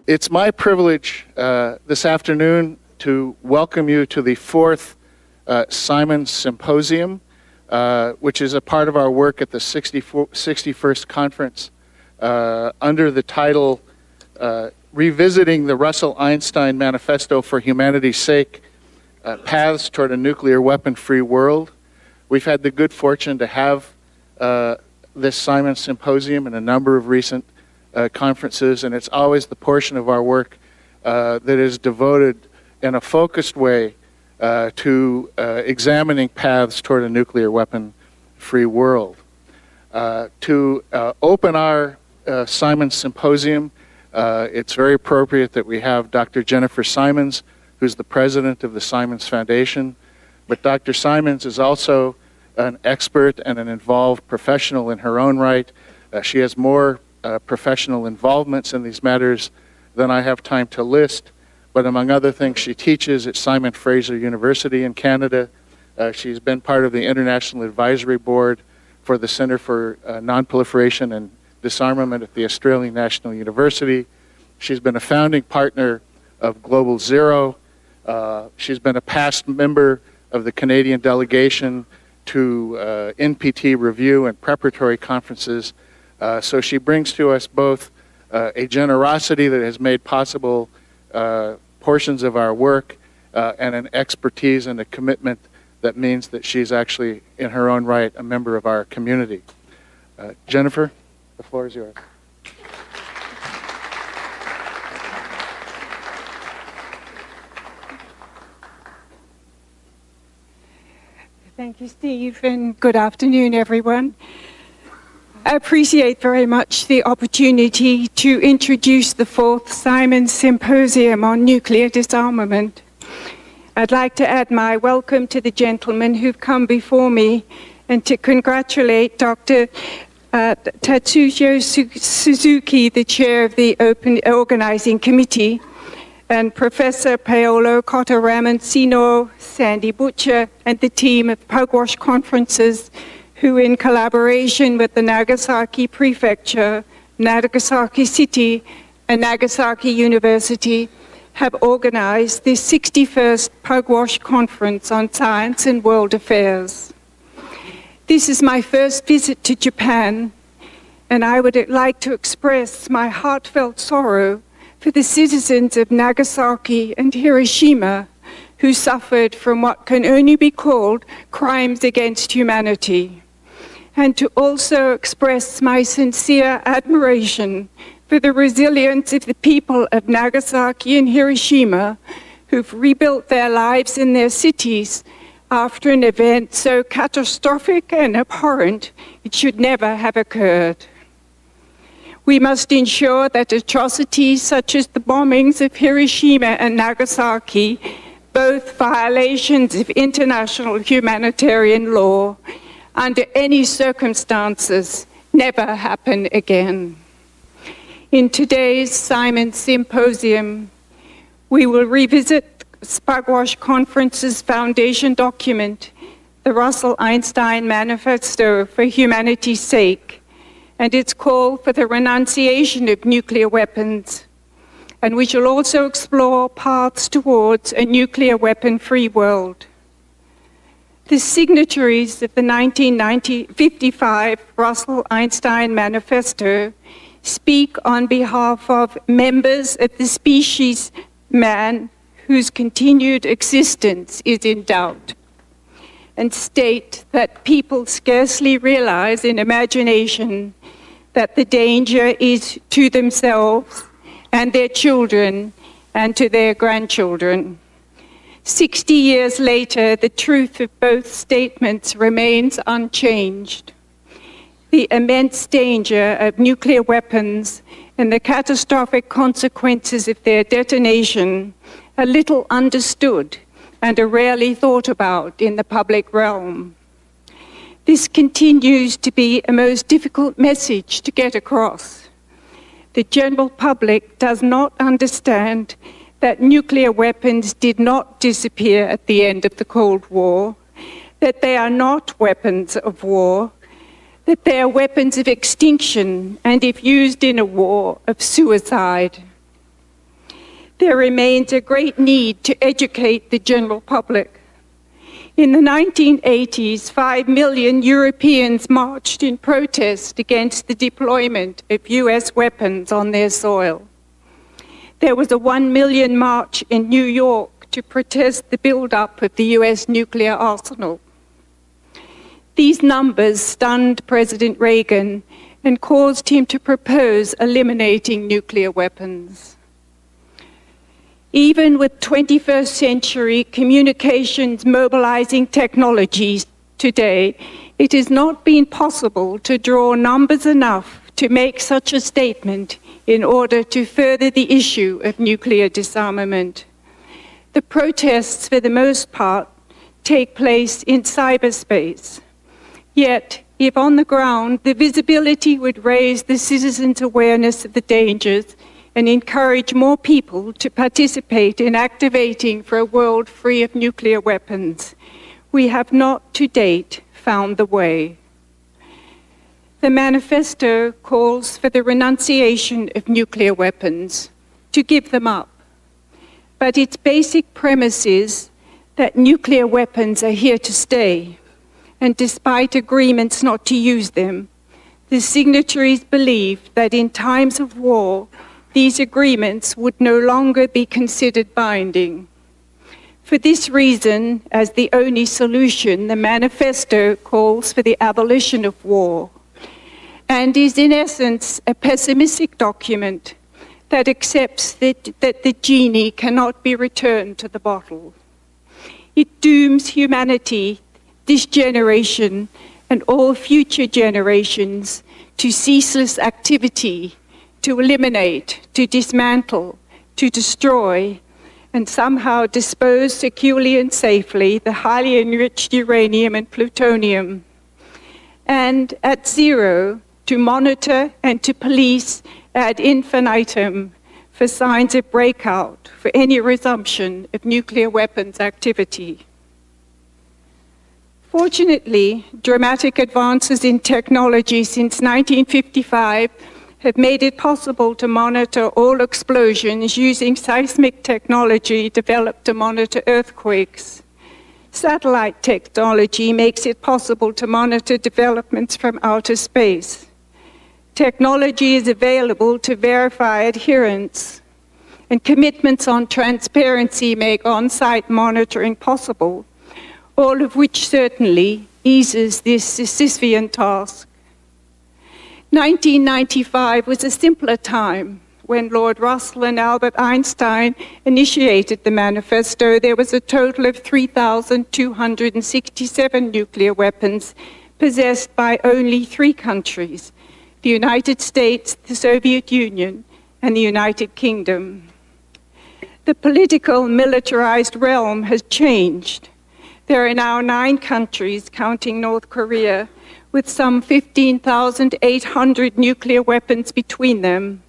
It's my privilege this afternoon to welcome you to the fourth SIMONS Symposium, which is a part of our work at the 61st Conference under the title Revisiting the Russell-Einstein Manifesto for Humanity's Sake, Paths Toward a Nuclear Weapon-Free World. We've had the good fortune to have this SIMONS Symposium in a number of recent conferences, and it's always the portion of our work that is devoted in a focused way to examining paths toward a nuclear weapon-free world. To open our SIMONS Symposium, it's very appropriate that we have Dr. Jennifer Simons, who's the president of the Simons Foundation. But Dr. Simons is also an expert and an involved professional in her own right. She has more professional involvements in these matters than I have time to list, but among other things, she teaches at Simon Fraser University in Canada. She's been part of the International Advisory Board for the Center for Non-Proliferation and Disarmament at the Australian National University. She's been a founding partner of Global Zero. She's been a past member of the Canadian delegation to NPT review and preparatory conferences. So she brings to us both a generosity that has made possible portions of our work and an expertise and a commitment that means that she's actually, in her own right, a member of our community. Jennifer, the floor is yours. Thank you, Steve, and good afternoon, everyone. I appreciate very much the opportunity to introduce the fourth SIMONS Symposium on Nuclear Disarmament. I'd like to add my welcome to the gentlemen who've come before me and to congratulate Dr. Tatsuyo Suzuki, the chair of the Organizing Committee, and Professor Paolo Cotta-Ramoncino, Sandy Butcher, and the team of Pugwash Conferences, who in collaboration with the Nagasaki Prefecture, Nagasaki City, and Nagasaki University have organized the 61st Pugwash Conference on Science and World Affairs. This is my first visit to Japan, and I would like to express my heartfelt sorrow for the citizens of Nagasaki and Hiroshima who suffered from what can only be called crimes against humanity, and to also express my sincere admiration for the resilience of the people of Nagasaki and Hiroshima who've rebuilt their lives in their cities after an event so catastrophic and abhorrent it should never have occurred. We must ensure that atrocities such as the bombings of Hiroshima and Nagasaki, both violations of international humanitarian law, under any circumstances, never happen again. In today's SIMONS Symposium, we will revisit Pugwash Conference's foundation document, the Russell-Einstein Manifesto for Humanity's Sake, and its call for the renunciation of nuclear weapons. And we shall also explore paths towards a nuclear weapon-free world. The signatories of the 1955 Russell-Einstein Manifesto speak on behalf of members of the species man whose continued existence is in doubt, and state that people scarcely realize in imagination that the danger is to themselves and their children and to their grandchildren. 60 years later, the truth of both statements remains unchanged. The immense danger of nuclear weapons and the catastrophic consequences of their detonation are little understood and are rarely thought about in the public realm. This continues to be a most difficult message to get across. The general public does not understand that nuclear weapons did not disappear at the end of the Cold War, that they are not weapons of war, that they are weapons of extinction and, if used in a war, of suicide. there remains a great need to educate the general public. In the 1980s, 5 million Europeans marched in protest against the deployment of US weapons on their soil. There was a 1 million march in New York to protest the buildup of the US nuclear arsenal. These numbers stunned President Reagan and caused him to propose eliminating nuclear weapons. Even with 21st century communications mobilizing technologies today, it has not been possible to draw numbers enough to make such a statement in order to further the issue of nuclear disarmament. The protests, for the most part, take place in cyberspace. Yet, if on the ground, the visibility would raise the citizens' awareness of the dangers and encourage more people to participate in activating for a world free of nuclear weapons, we have not to date found the way. The manifesto calls for the renunciation of nuclear weapons, to give them up. But its basic premise is that nuclear weapons are here to stay, and despite agreements not to use them, the signatories believe that in times of war, these agreements would no longer be considered binding. For this reason, as the only solution, the manifesto calls for the abolition of war, and is in essence a pessimistic document that accepts that the genie cannot be returned to the bottle. It dooms humanity, this generation, and all future generations to ceaseless activity, to eliminate, to dismantle, to destroy, and somehow dispose securely and safely the highly enriched uranium and plutonium. And at zero, to monitor and to police ad infinitum for signs of breakout, for any resumption of nuclear weapons activity. Fortunately, dramatic advances in technology since 1955 have made it possible to monitor all explosions using seismic technology developed to monitor earthquakes. Satellite technology makes it possible to monitor developments from outer space. Technology is available to verify adherence, and commitments on transparency make on-site monitoring possible, all of which certainly eases this Sisyphean task. 1995 was a simpler time. When Lord Russell and Albert Einstein initiated the manifesto, there was a total of 3,267 nuclear weapons possessed by only 3 countries: the United States, the Soviet Union, and the United Kingdom. The political militarized realm has changed. There are now 9 countries, counting North Korea, with some 15,800 nuclear weapons between them,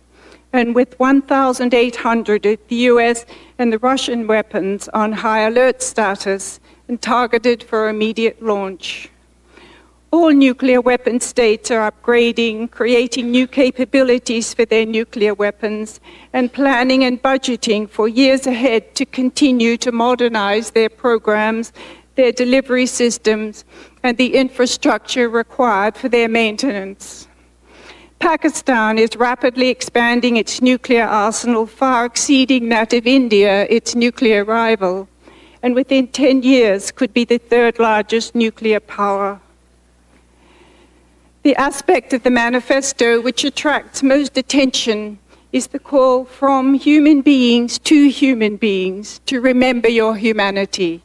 and with 1,800 of the US and the Russian weapons on high alert status and targeted for immediate launch. All nuclear weapon states are upgrading, creating new capabilities for their nuclear weapons, and planning and budgeting for years ahead to continue to modernize their programs, their delivery systems, and the infrastructure required for their maintenance. Pakistan is rapidly expanding its nuclear arsenal, far exceeding that of India, its nuclear rival, and within 10 years could be the 3rd largest nuclear power. The aspect of the manifesto which attracts most attention is the call from human beings to human beings to remember your humanity,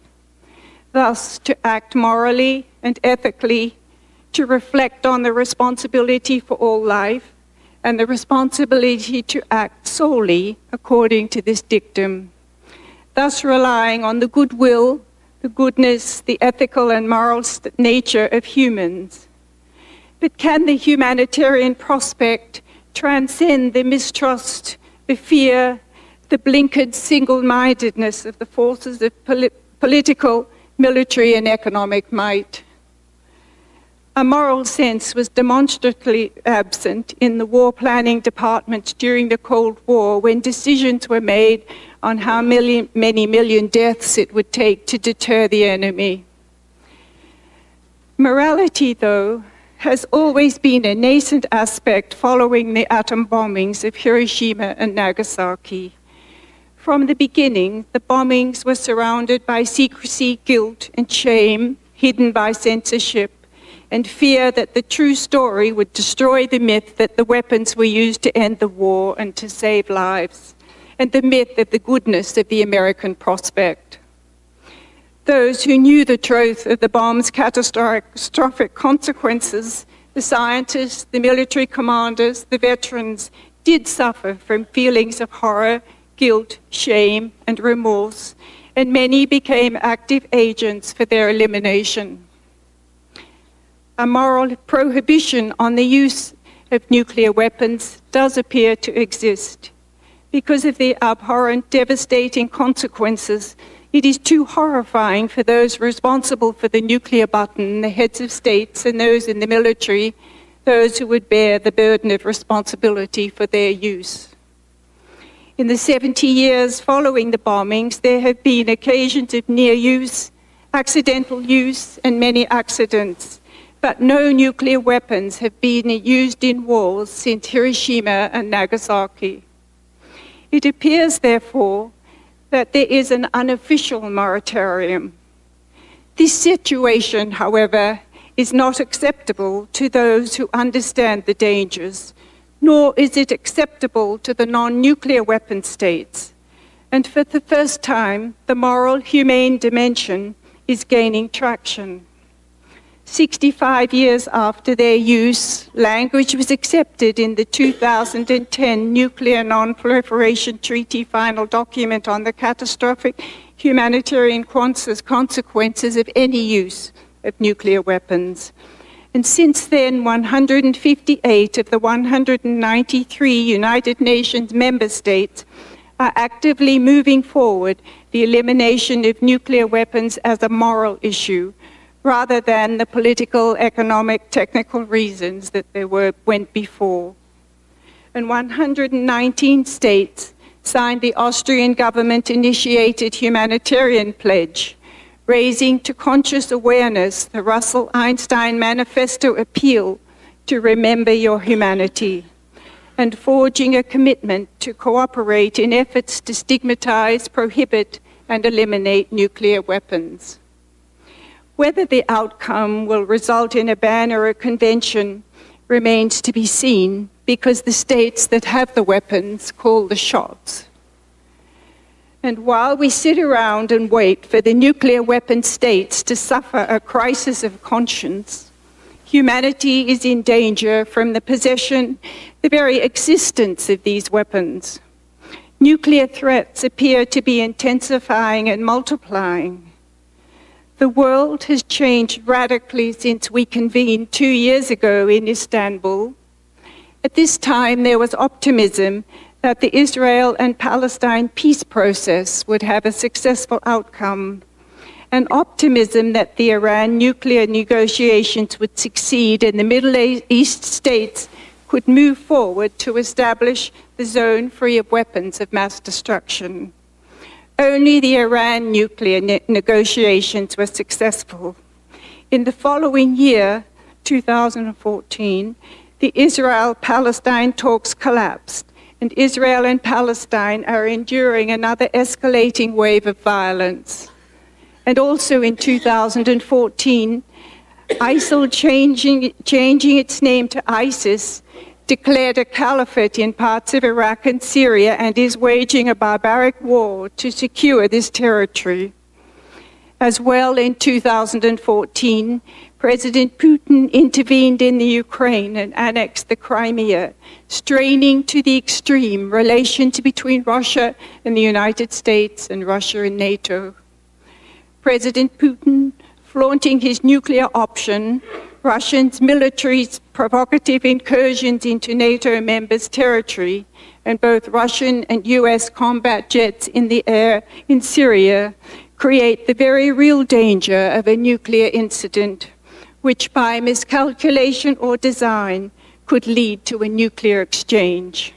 thus to act morally and ethically, to reflect on the responsibility for all life and the responsibility to act solely according to this dictum, thus relying on the goodwill, the goodness, the ethical and moral nature of humans. But can the humanitarian prospect transcend the mistrust, the fear, the blinkered single-mindedness of the forces of political, military, and economic might? A moral sense was demonstrably absent in the war planning department during the Cold War, when decisions were made on how many million deaths it would take to deter the enemy. Morality, though, has always been a nascent aspect following the atom bombings of Hiroshima and Nagasaki. From the beginning, the bombings were surrounded by secrecy, guilt, and shame, hidden by censorship, and fear that the true story would destroy the myth that the weapons were used to end the war and to save lives, and the myth of the goodness of the American prospect. Those who knew the truth of the bomb's catastrophic consequences, the scientists, the military commanders, the veterans, did suffer from feelings of horror, guilt, shame, and remorse, and many became active agents for their elimination. A moral prohibition on the use of nuclear weapons does appear to exist. Because of the abhorrent, devastating consequences, it is too horrifying for those responsible for the nuclear button, the heads of states and those in the military, those who would bear the burden of responsibility for their use. In the 70 years following the bombings, there have been occasions of near use, accidental use, and many accidents. But no nuclear weapons have been used in wars since Hiroshima and Nagasaki. It appears, therefore, that there is an unofficial moratorium. This situation, however, is not acceptable to those who understand the dangers, nor is it acceptable to the non-nuclear weapon states. And for the first time, the moral, humane dimension is gaining traction. 65 years after their use, language was accepted in the 2010 Nuclear Non-Proliferation Treaty final document on the catastrophic humanitarian consequences of any use of nuclear weapons. And since then, 158 of the 193 United Nations member states are actively moving forward the elimination of nuclear weapons as a moral issue, rather than the political, economic, technical reasons that went before. And 119 states signed the Austrian government-initiated Humanitarian Pledge, raising to conscious awareness the Russell-Einstein Manifesto appeal to remember your humanity, and forging a commitment to cooperate in efforts to stigmatize, prohibit, and eliminate nuclear weapons. Whether the outcome will result in a ban or a convention remains to be seen, because the states that have the weapons call the shots. And while we sit around and wait for the nuclear weapon states to suffer a crisis of conscience, humanity is in danger from the possession, the very existence of these weapons. Nuclear threats appear to be intensifying and multiplying. The world has changed radically since we convened 2 years ago in Istanbul. At this time, there was optimism that the Israel and Palestine peace process would have a successful outcome, and optimism that the Iran nuclear negotiations would succeed and the Middle East states could move forward to establish the zone free of weapons of mass destruction. Only the Iran nuclear negotiations were successful. In the following year, 2014, the Israel-Palestine talks collapsed, and Israel and Palestine are enduring another escalating wave of violence. And also in 2014, ISIL changing its name to ISIS, declared a caliphate in parts of Iraq and Syria and is waging a barbaric war to secure this territory. As well, in 2014, President Putin intervened in the Ukraine and annexed the Crimea, straining to the extreme relations between Russia and the United States and Russia and NATO. President Putin, flaunting his nuclear option, Russia's military's provocative incursions into NATO members' territory, and both Russian and US combat jets in the air in Syria create the very real danger of a nuclear incident, which by miscalculation or design could lead to a nuclear exchange.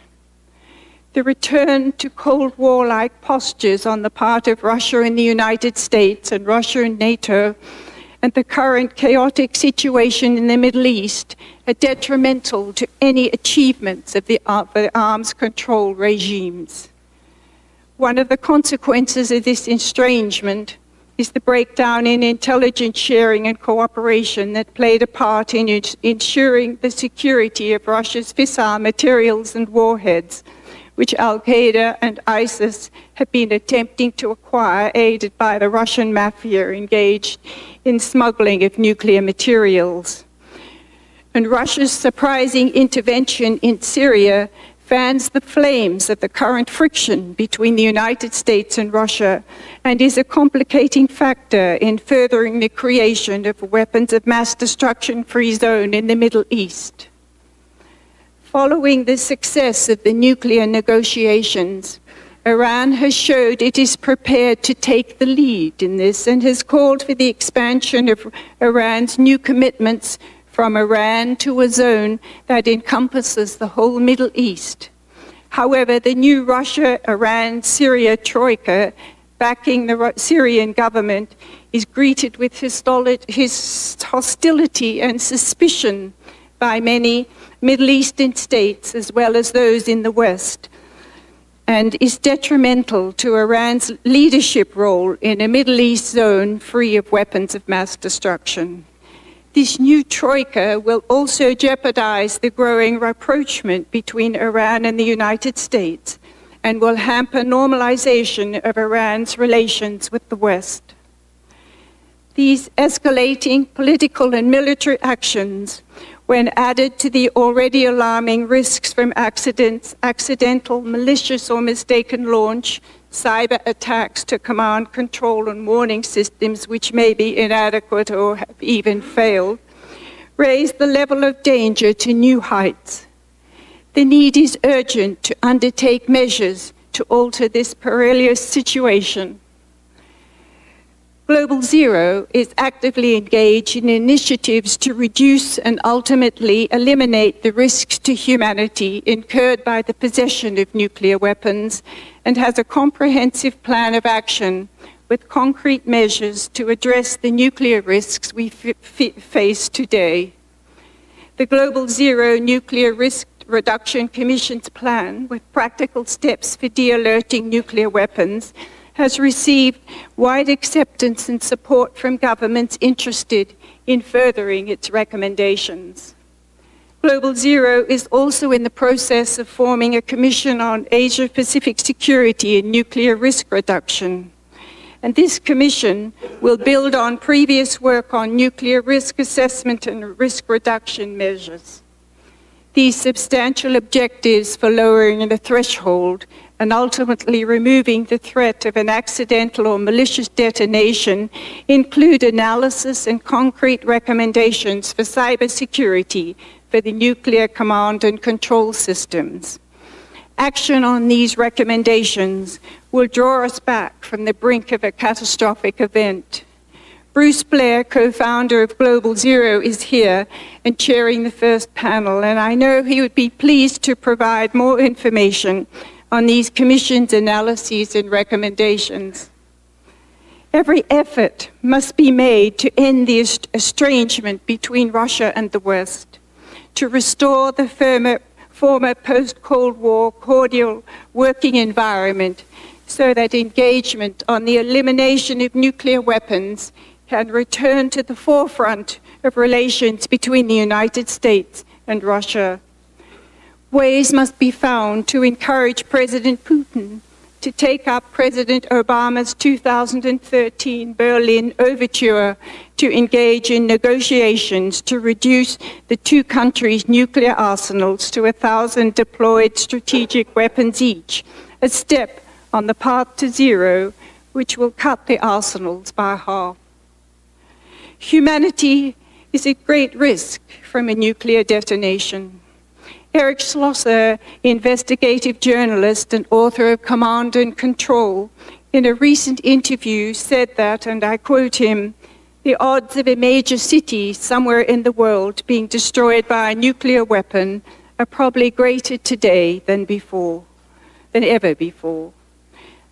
The return to Cold War-like postures on the part of Russia and the United States and Russia and NATO, and the current chaotic situation in the Middle East are detrimental to any achievements of the arms control regimes. One of the consequences of this estrangement is the breakdown in intelligence sharing and cooperation that played a part in ensuring the security of Russia's fissile materials and warheads, which Al-Qaeda and ISIS have been attempting to acquire, aided by the Russian mafia engaged in smuggling of nuclear materials. And Russia's surprising intervention in Syria fans the flames of the current friction between the United States and Russia and is a complicating factor in furthering the creation of a weapons of mass destruction-free zone in the Middle East. Following the success of the nuclear negotiations, Iran has showed it is prepared to take the lead in this and has called for the expansion of Iran's new commitments from Iran to a zone that encompasses the whole Middle East. However, the new Russia-Iran-Syria troika backing the Syrian government is greeted with hostility and suspicion by many Middle Eastern states as well as those in the West, and is detrimental to Iran's leadership role in a Middle East zone free of weapons of mass destruction. This new troika will also jeopardize the growing rapprochement between Iran and the United States and will hamper normalization of Iran's relations with the West. These escalating political and military actions, when added to the already alarming risks from accidental, malicious or mistaken launch, cyber attacks to command, control and warning systems which may be inadequate or have even failed, raise the level of danger to new heights. The need is urgent to undertake measures to alter this perilous situation. Global Zero is actively engaged in initiatives to reduce and ultimately eliminate the risks to humanity incurred by the possession of nuclear weapons and has a comprehensive plan of action with concrete measures to address the nuclear risks we face today. The Global Zero Nuclear Risk Reduction Commission's plan, with practical steps for de-alerting nuclear weapons, has received wide acceptance and support from governments interested in furthering its recommendations. Global Zero is also in the process of forming a commission on Asia-Pacific security and nuclear risk reduction. And this commission will build on previous work on nuclear risk assessment and risk reduction measures. These substantial objectives for lowering the threshold and ultimately removing the threat of an accidental or malicious detonation include analysis and concrete recommendations for cybersecurity for the nuclear command and control systems. Action on these recommendations will draw us back from the brink of a catastrophic event. Bruce Blair, co-founder of Global Zero, is here and chairing the first panel, and I know he would be pleased to provide more information on these commission's analyses and recommendations. Every effort must be made to end the estrangement between Russia and the West, to restore the former post-Cold War cordial working environment so that engagement on the elimination of nuclear weapons can return to the forefront of relations between the United States and Russia. Ways must be found to encourage President Putin to take up President Obama's 2013 Berlin Overture to engage in negotiations to reduce the two countries' nuclear arsenals to 1,000 deployed strategic weapons each, a step on the path to zero, which will cut the arsenals by half. Humanity is at great risk from a nuclear detonation. Eric Schlosser, investigative journalist and author of Command and Control, in a recent interview said that, and I quote him, The odds of a major city somewhere in the world being destroyed by a nuclear weapon are probably greater today than ever before.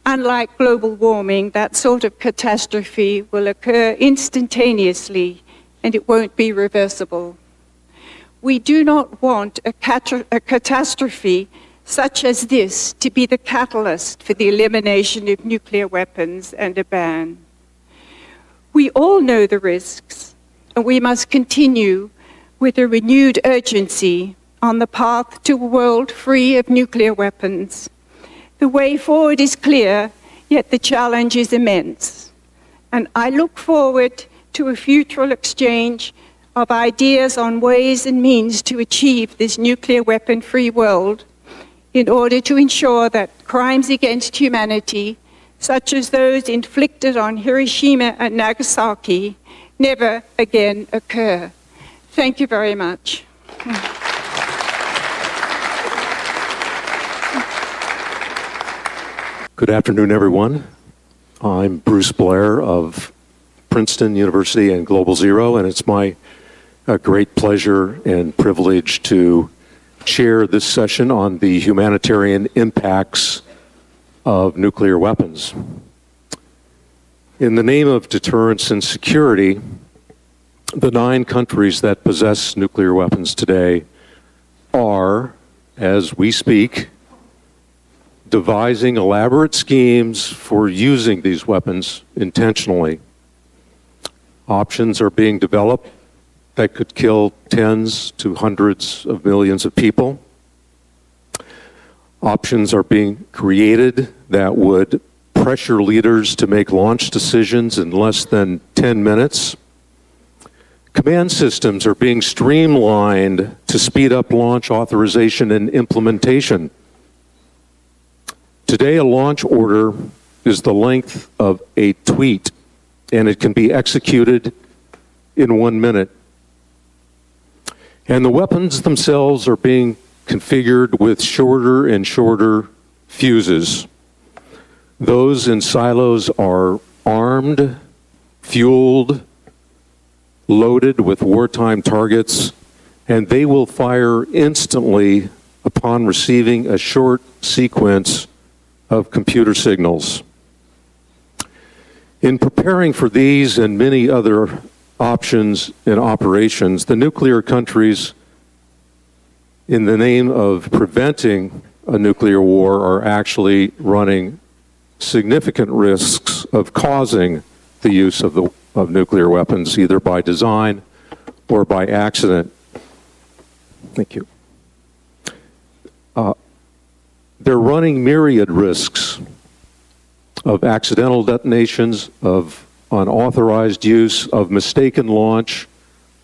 Unlike global warming, that sort of catastrophe will occur instantaneously and it won't be reversible. We do not want a catastrophe such as this to be the catalyst for the elimination of nuclear weapons and a ban. We all know the risks, and we must continue with a renewed urgency on the path to a world free of nuclear weapons. The way forward is clear, yet the challenge is immense. And I look forward to a future exchange of ideas on ways and means to achieve this nuclear weapon-free world in order to ensure that crimes against humanity, such as those inflicted on Hiroshima and Nagasaki, never again occur. Thank you very much. Good afternoon, everyone. I'm Bruce Blair of Princeton University and Global Zero, and it's my great pleasure and privilege to chair this session on the humanitarian impacts of nuclear weapons. In the name of deterrence and security, the 9 countries that possess nuclear weapons today are, as we speak, devising elaborate schemes for using these weapons intentionally. Options are being developed that could kill tens to hundreds of millions of people. Options are being created that would pressure leaders to make launch decisions in less than 10 minutes. Command systems are being streamlined to speed up launch authorization and implementation. Today, a launch order is the length of a tweet, and it can be executed in 1 minute. And the weapons themselves are being configured with shorter and shorter fuses. Those in silos are armed, fueled, loaded with wartime targets, and they will fire instantly upon receiving a short sequence of computer signals. In preparing for these and many other options and operations, the nuclear countries, in the name of preventing a nuclear war, are actually running significant risks of causing the use of nuclear weapons, either by design or by accident. Thank you. They're running myriad risks of accidental detonations, of unauthorized use, of mistaken launch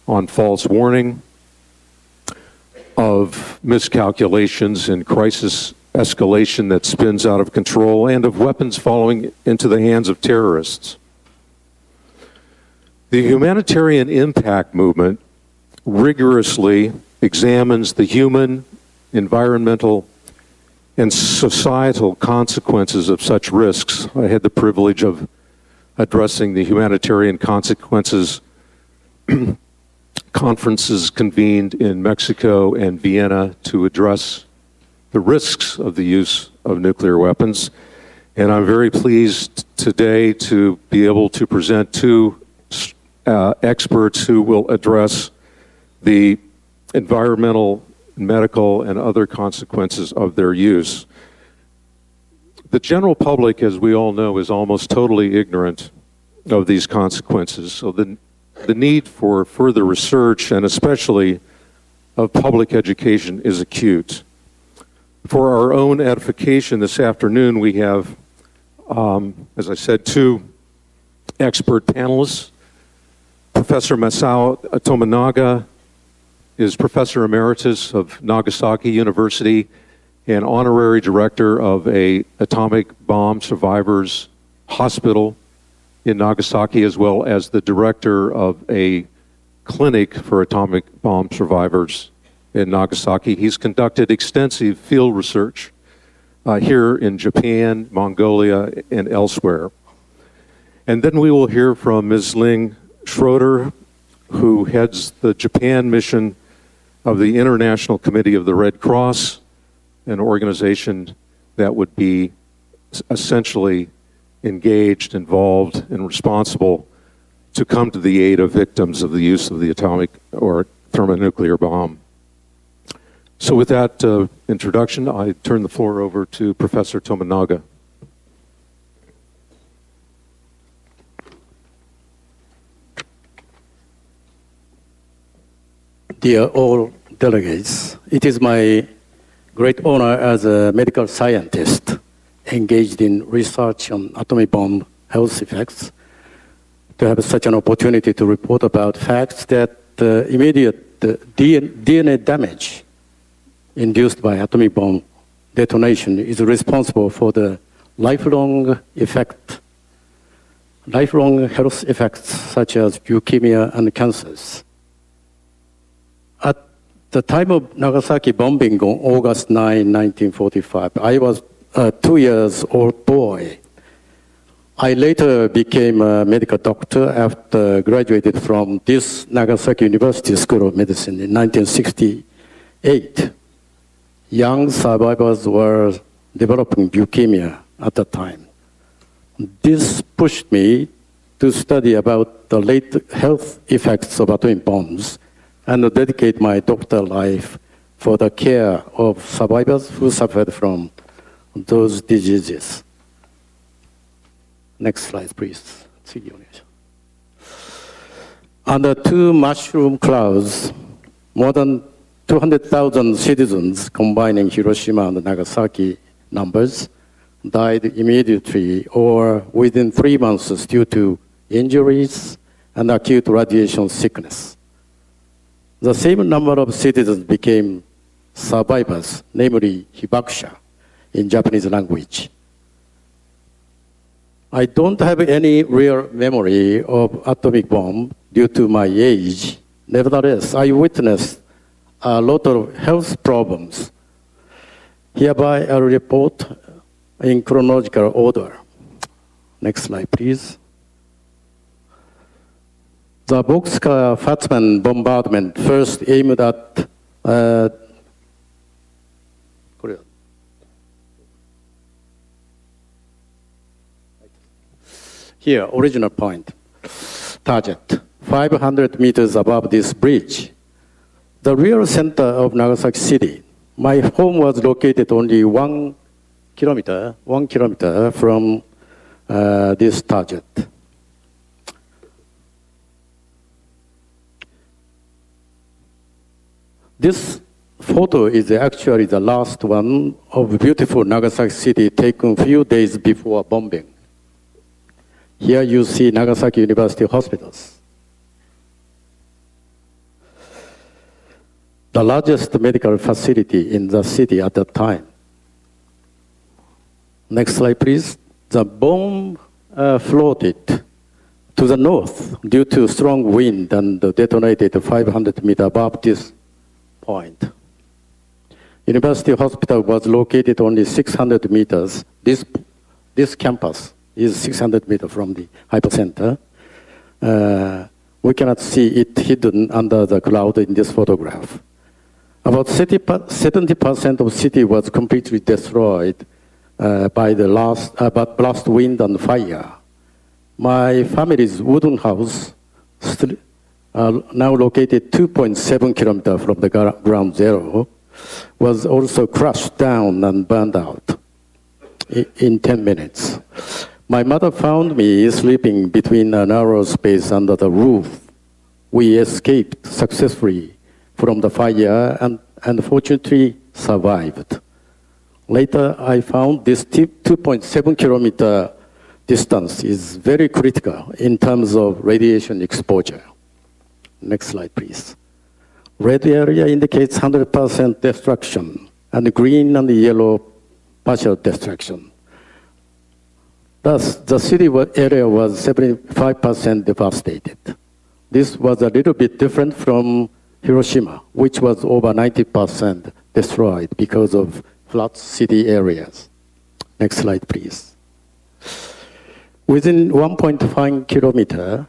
on false warning, of miscalculations and crisis escalation that spins out of control, and of weapons falling into the hands of terrorists. The humanitarian impact movement rigorously examines the human, environmental, and societal consequences of such risks. I had the privilege of addressing the humanitarian consequences conferences convened in Mexico and Vienna to address the risks of the use of nuclear weapons. And I'm very pleased today to be able to present 2 experts who will address the environmental, medical, and other consequences of their use. The general public, as we all know, is almost totally ignorant of these consequences. So the need for further research, and especially of public education, is acute. For our own edification this afternoon, we have, as I said, 2 expert panelists. Professor Masao Tomonaga is Professor Emeritus of Nagasaki University and Honorary Director of a atomic bomb survivors hospital in Nagasaki, as well as the Director of a clinic for atomic bomb survivors in Nagasaki. He's conducted extensive field research here in Japan, Mongolia, and elsewhere. And then we will hear from Ms. Linh, Schroeder, who heads the Japan mission of the International Committee of the Red Cross, an organization that would be essentially engaged, involved, and responsible to come to the aid of victims of the use of the atomic or thermonuclear bomb. So with that introduction, I turn the floor over to Professor Tomonaga. Dear all delegates, it is my great honor as a medical scientist engaged in research on atomic bomb health effects to have such an opportunity to report about facts that immediate DNA damage induced by atomic bomb detonation is responsible for the lifelong health effects such as leukemia and cancers. At the time of Nagasaki bombing on August 9, 1945, I was a 2-year-old boy. I later became a medical doctor after graduated from this Nagasaki University School of Medicine in 1968. Young survivors were developing leukemia at the time. This pushed me to study about the late health effects of atomic bombs and dedicate my doctoral life for the care of survivors who suffered from those diseases. Next slide, please. Under two mushroom clouds, more than 200,000 citizens, combining Hiroshima and Nagasaki numbers, died immediately or within 3 months due to injuries and acute radiation sickness. The same number of citizens became survivors, namely hibakusha in Japanese language. I don't have any real memory of atomic bomb due to my age. Nevertheless, I witnessed a lot of health problems. Hereby, I'll report in chronological order. Next slide, please. The Boxcar Fatsman bombardment first aimed at here, original point, target, 500 meters above this bridge. The real center of Nagasaki City. My home was located only 1 kilometer from this target. This photo is actually the last one of beautiful Nagasaki City taken few days before bombing. Here you see Nagasaki University hospitals. The largest medical facility in the city at that time. Next slide, please. The bomb floated to the north due to strong wind and detonated 500 meters above this point. University Hospital was located only 600 meters. This campus is 600 meters from the hypocenter. We cannot see it hidden under the cloud in this photograph. About 70% of the city was completely destroyed by the blast wind and fire. My family's wooden house, now located 2.7 kilometers from the ground zero, was also crushed down and burned out in 10 minutes. My mother found me sleeping between a narrow space under the roof. We escaped successfully from the fire and fortunately survived. Later, I found this 2.7 kilometer distance is very critical in terms of radiation exposure. Next slide, please. Red area indicates 100% destruction, and green and yellow partial destruction. Thus, the city area was 75% devastated. This was a little bit different from Hiroshima, which was over 90% destroyed because of flat city areas. Next slide, please. Within 1.5 kilometer,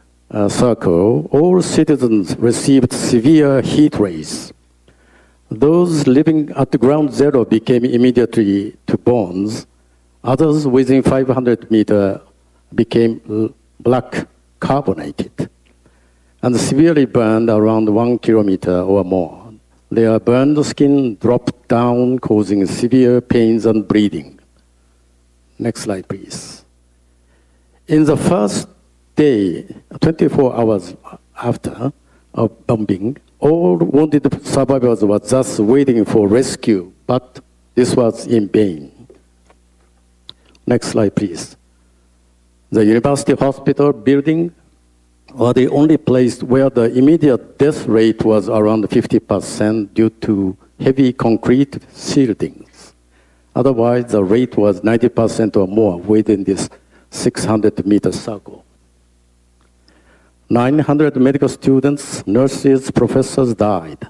circle, all citizens received severe heat rays. Those living at the ground zero became immediately to burns. Others within 500 meters became black carbonated and severely burned around 1 kilometer or more. Their burned skin dropped down, causing severe pains and bleeding. Next slide, please. In the first day, 24 hours after of bombing, all wounded survivors were just waiting for rescue, but this was in vain. Next slide, please. The university hospital building was the only place where the immediate death rate was around 50% due to heavy concrete shieldings. Otherwise, the rate was 90% or more within this 600-meter circle. 900 medical students, nurses, professors died.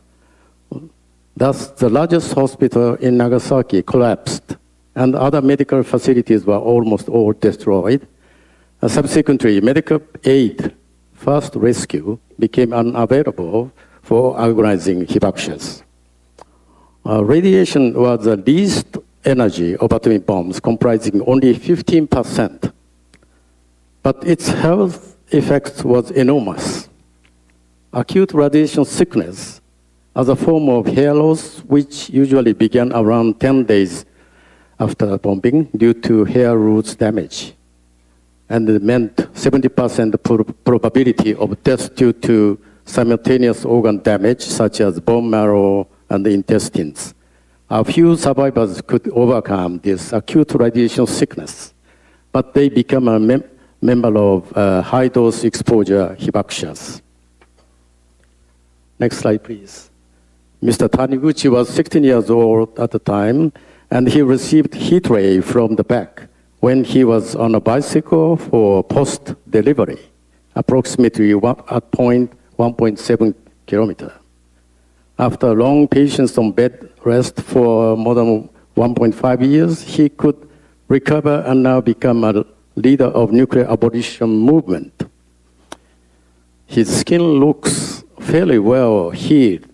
Thus, the largest hospital in Nagasaki collapsed, and other medical facilities were almost all destroyed. Subsequently, medical aid, first rescue, became unavailable for agonizing evacuees. Radiation was the least energy of atomic bombs, comprising only 15%. But its health effect was enormous. Acute radiation sickness as a form of hair loss, which usually began around 10 days after bombing due to hair roots damage. And it meant 70% probability of death due to simultaneous organ damage, such as bone marrow and the intestines. A few survivors could overcome this acute radiation sickness, but they became a member of high-dose exposure evacuees. Next slide, please. Mr. Taniguchi was 16 years old at the time, and he received heat ray from the back when he was on a bicycle for post-delivery, approximately at point 1.7 kilometer. After long patience on bed rest for more than 1.5 years, he could recover and now become a leader of nuclear abolition movement. His skin looks fairly well healed,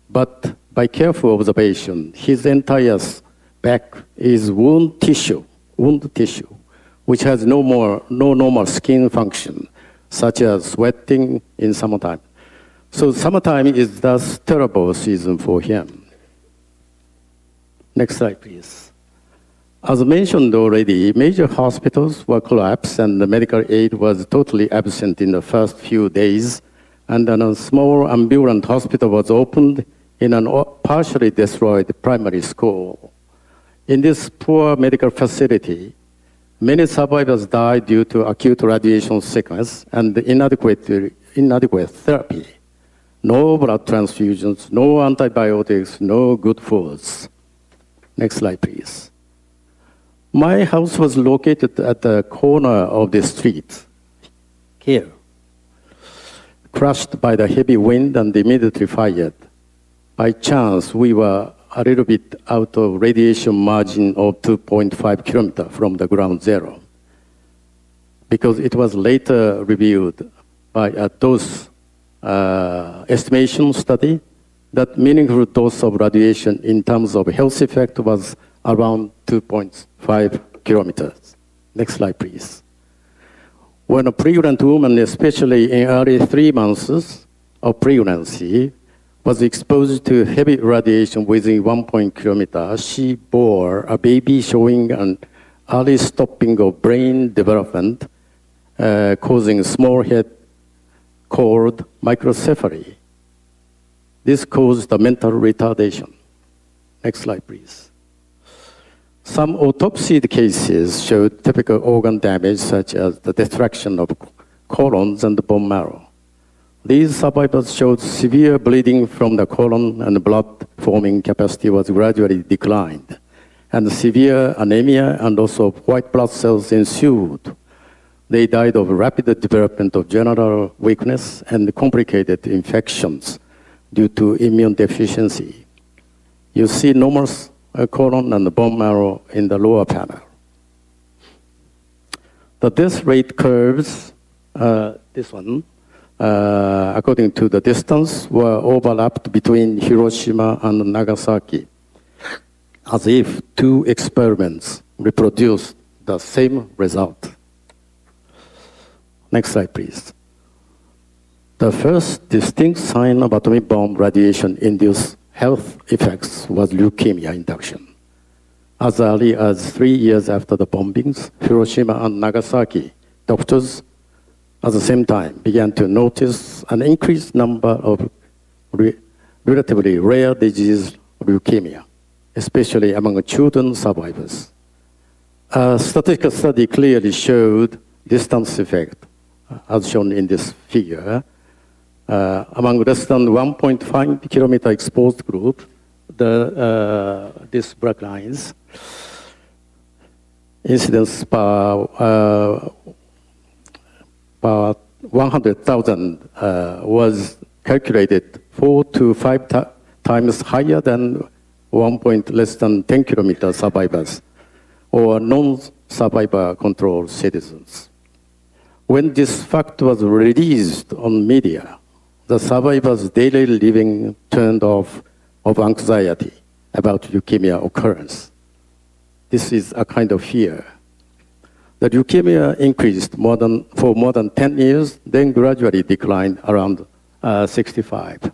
but by careful observation, his entire back is wound tissue, which has no normal skin function, such as sweating in summertime. So summertime is thus terrible season for him. Next slide, please. As mentioned already, major hospitals were collapsed and the medical aid was totally absent in the first few days, and a small ambulant hospital was opened in a partially destroyed primary school. In this poor medical facility, many survivors died due to acute radiation sickness and inadequate therapy. No blood transfusions, no antibiotics, no good foods. Next slide, please. My house was located at the corner of the street, here, crushed by the heavy wind and immediately fired. By chance, we were a little bit out of radiation margin of 2.5 kilometers from the ground zero, because it was later reviewed by a dose estimation study that meaningful dose of radiation in terms of health effect was around 2.5 kilometers. Next slide, please. When a pregnant woman, especially in early 3 months of pregnancy, was exposed to heavy radiation within 1 kilometer, she bore a baby showing an early stopping of brain development, causing small head called microcephaly. This caused a mental retardation. Next slide, please. Some autopsy cases showed typical organ damage, such as the destruction of colons and the bone marrow. These survivors showed severe bleeding from the colon, and blood forming capacity was gradually declined. And severe anemia and also white blood cells ensued. They died of rapid development of general weakness and complicated infections due to immune deficiency. You see normal colon and bone marrow in the lower panel. The death rate curves, this one, according to the distance, were overlapped between Hiroshima and Nagasaki, as if two experiments reproduced the same result. Next slide, please. The first distinct sign of atomic bomb radiation-induced health effects was leukemia induction. As early as 3 years after the bombings, Hiroshima and Nagasaki, doctors at the same time began to notice an increased number of relatively rare disease leukemia, especially among children survivors. A statistical study clearly showed distance effect, as shown in this figure. Among less than 1.5 kilometer exposed group, these black lines, incidence per 100,000 was calculated 4 to 5 times higher than less than 10 kilometer survivors or non-survivor controlled citizens. When this fact was released on media, the survivors' daily living turned off of anxiety about leukemia occurrence. This is a kind of fear. The leukemia increased for more than 10 years, then gradually declined around 65.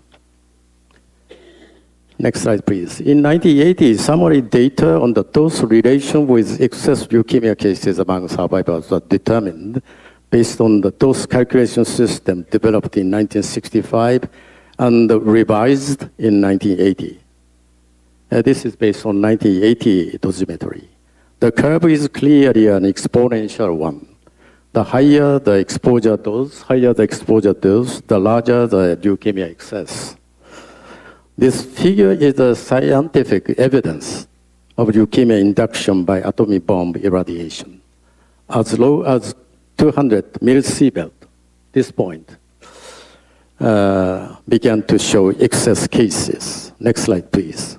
Next slide, please. In 1980, summary data on the dose relation with excess leukemia cases among survivors was determined based on the dose calculation system developed in 1965 and revised in 1980. This is based on 1980 dosimetry. The curve is clearly an exponential one. The higher the exposure dose, the larger the leukemia excess. This figure is a scientific evidence of leukemia induction by atomic bomb irradiation. As low as 200 millisievert, this point, began to show excess cases. Next slide, please.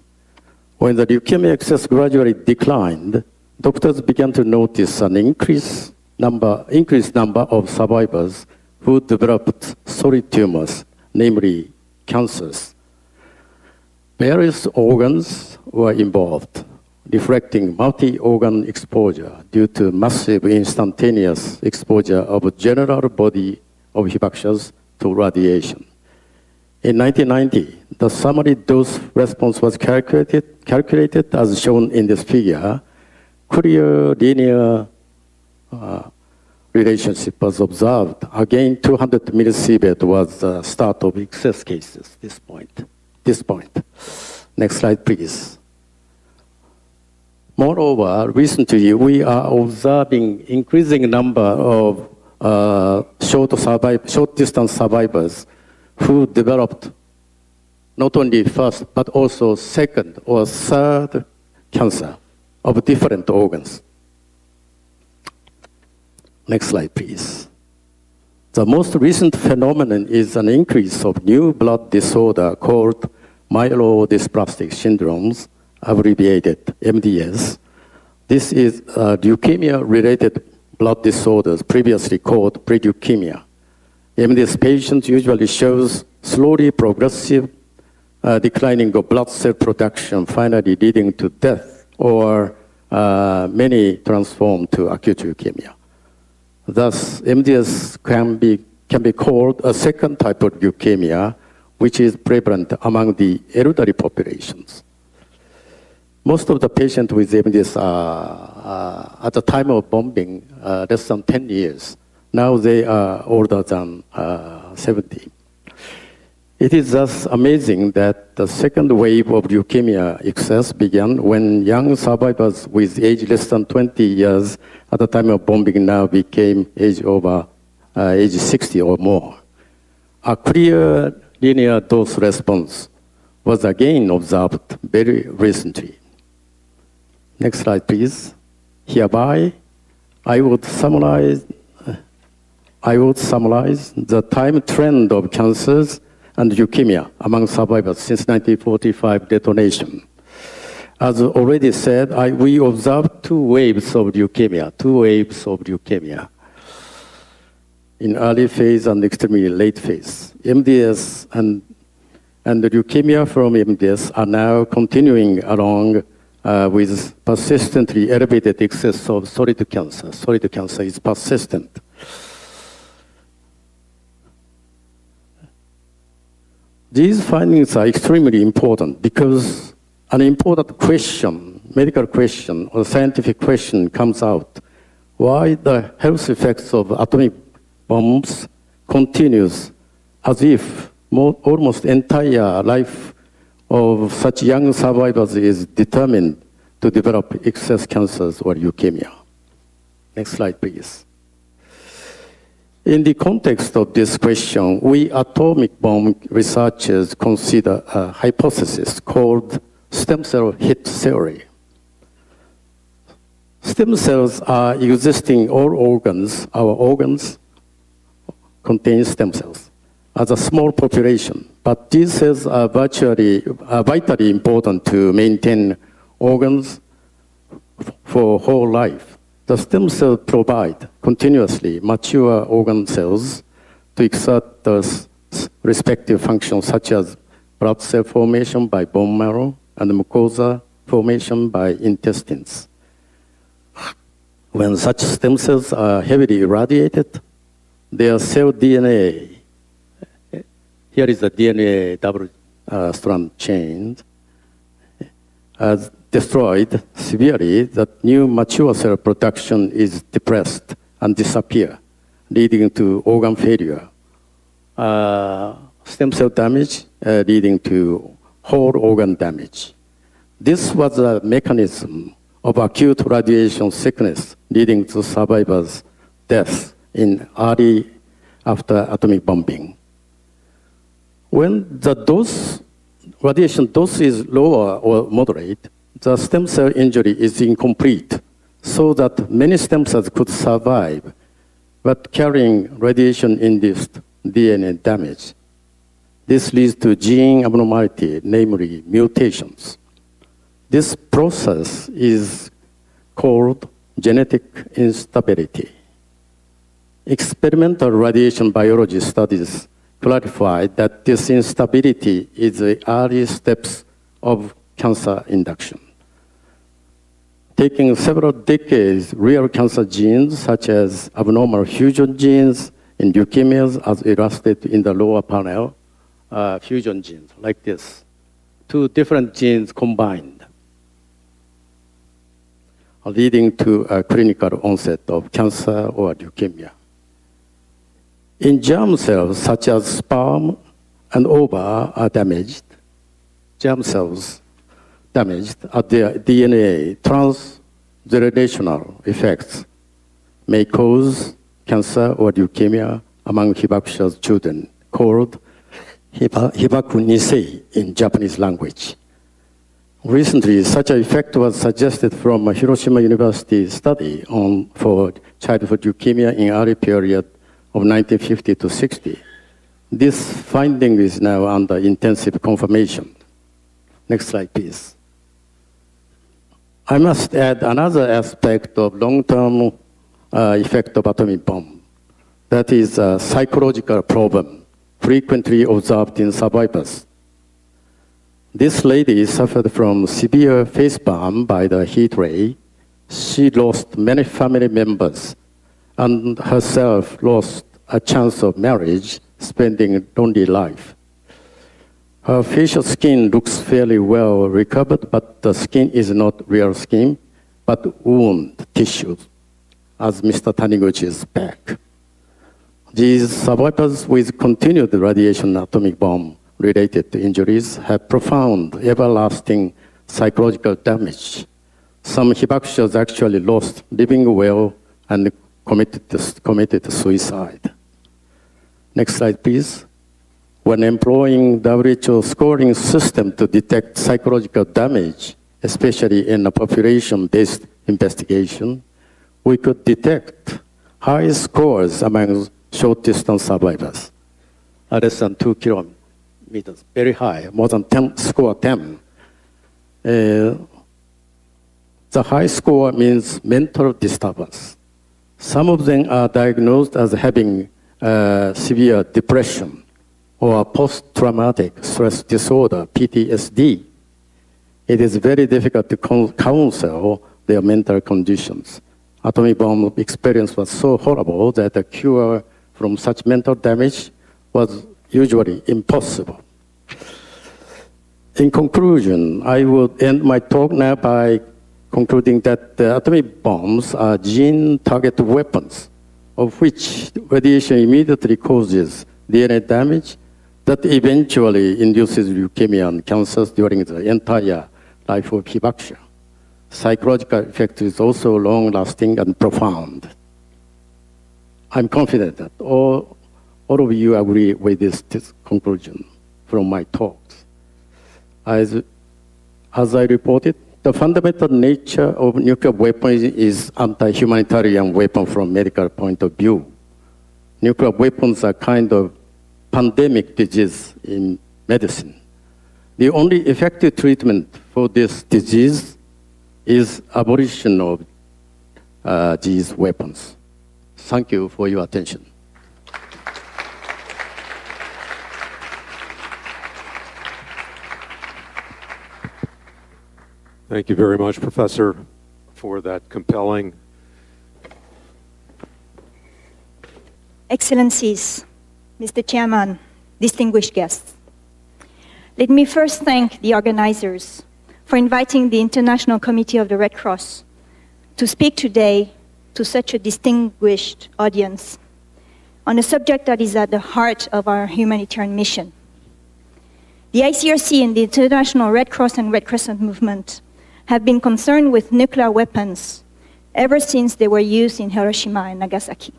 When the leukemia excess gradually declined, doctors began to notice an increased number of survivors who developed solid tumors, namely cancers. Various organs were involved, reflecting multi-organ exposure due to massive instantaneous exposure of a general body of Hibakushiras to radiation. In 1990, the summary dose response was calculated as shown in this figure. Clear linear relationship was observed. Again, 200 millisievert was the start of excess cases, this point. Next slide, please. Moreover, recently we are observing increasing number of short distance survivors who developed not only first but also second or third cancer of different organs. Next slide, please. The most recent phenomenon is an increase of new blood disorder called myelodysplastic syndromes, abbreviated MDS. This is leukemia-related blood disorders previously called pre-leukemia. MDS patients usually shows slowly progressive declining of blood cell production, finally leading to death, or many transform to acute leukemia. Thus, MDS can be called a second type of leukemia, which is prevalent among the elderly populations. Most of the patients with MDS are, at the time of bombing, less than 10 years. Now they are older than 70. It is thus amazing that the second wave of leukemia excess began when young survivors with age less than 20 years at the time of bombing now became age 60 or more. A clear linear dose response was again observed very recently. Next slide, please. Hereby, I would summarize the time trend of cancers and leukemia among survivors since 1945 detonation. As already said, we observed two waves of leukemia. in early phase and extremely late phase. MDS and the leukemia from MDS are now continuing along with persistently elevated excess of solid cancer. Solid cancer is persistent. These findings are extremely important because an important question, medical question or scientific question comes out. Why the health effects of atomic bombs continues as if almost entire life of such young survivors is determined to develop excess cancers or leukemia. Next slide, please. In the context of this question, we atomic bomb researchers consider a hypothesis called stem cell hit theory. Stem cells are existing all organs. Our organs contain stem cells as a small population, but these cells are vitally important to maintain organs for whole life. The stem cells provide continuously mature organ cells to exert the respective functions such as blood cell formation by bone marrow and mucosa formation by intestines. When such stem cells are heavily irradiated, their cell DNA, here is the DNA double strand chain, as destroyed severely, that new mature cell production is depressed and disappear, leading to organ failure. Stem cell damage leading to whole organ damage. This was a mechanism of acute radiation sickness leading to survivors' death in early after atomic bombing. When the radiation dose is lower or moderate, the stem cell injury is incomplete, so that many stem cells could survive, but carrying radiation-induced DNA damage. This leads to gene abnormality, namely mutations. This process is called genetic instability. Experimental radiation biology studies clarified that this instability is the early steps of cancer induction. Taking several decades, real cancer genes, such as abnormal fusion genes in leukemias, as illustrated in the lower panel, fusion genes like this. Two different genes combined, leading to a clinical onset of cancer or leukemia. In germ cells, such as sperm and ova are damaged, germ cells damaged at their DNA transgenerational effects may cause cancer or leukemia among hibakusha children, called hibakunisei in Japanese language. Recently, such an effect was suggested from a Hiroshima University study for childhood leukemia in early period of 1950 to 60. This finding is now under intensive confirmation. Next slide, please. I must add another aspect of long-term effect of atomic bomb. That is a psychological problem frequently observed in survivors. This lady suffered from severe face burn by the heat ray. She lost many family members and herself lost a chance of marriage, spending a lonely life. Her facial skin looks fairly well recovered, but the skin is not real skin, but wound tissues, as Mr. Taniguchi's back. These survivors with continued radiation atomic bomb related to injuries have profound, everlasting psychological damage. Some hibakushas actually lost living well and committed suicide. Next slide, please. When employing WHO scoring system to detect psychological damage, especially in a population-based investigation, we could detect high scores among short-distance survivors, less than 2 kilometers, very high, more than 10, score 10. The high score means mental disturbance. Some of them are diagnosed as having severe depression or post-traumatic stress disorder, PTSD, it is very difficult to counsel their mental conditions. Atomic bomb experience was so horrible that a cure from such mental damage was usually impossible. In conclusion, I would end my talk now by concluding that the atomic bombs are gene-targeted weapons, of which radiation immediately causes DNA damage that eventually induces leukemia and cancers during the entire life of Hibakusha. Psychological effect is also long-lasting and profound. I'm confident that all of you agree with this conclusion from my talks. As I reported, the fundamental nature of nuclear weapons is anti-humanitarian weapon from medical point of view. Nuclear weapons are kind of pandemic disease in medicine. The only effective treatment for this disease is abolition of these weapons. Thank you for your attention. Thank you very much, Professor, for that compelling. Excellencies, Mr. Chairman, distinguished guests. Let me first thank the organizers for inviting the International Committee of the Red Cross to speak today to such a distinguished audience on a subject that is at the heart of our humanitarian mission. The ICRC and the International Red Cross and Red Crescent movement have been concerned with nuclear weapons ever since they were used in Hiroshima and Nagasaki.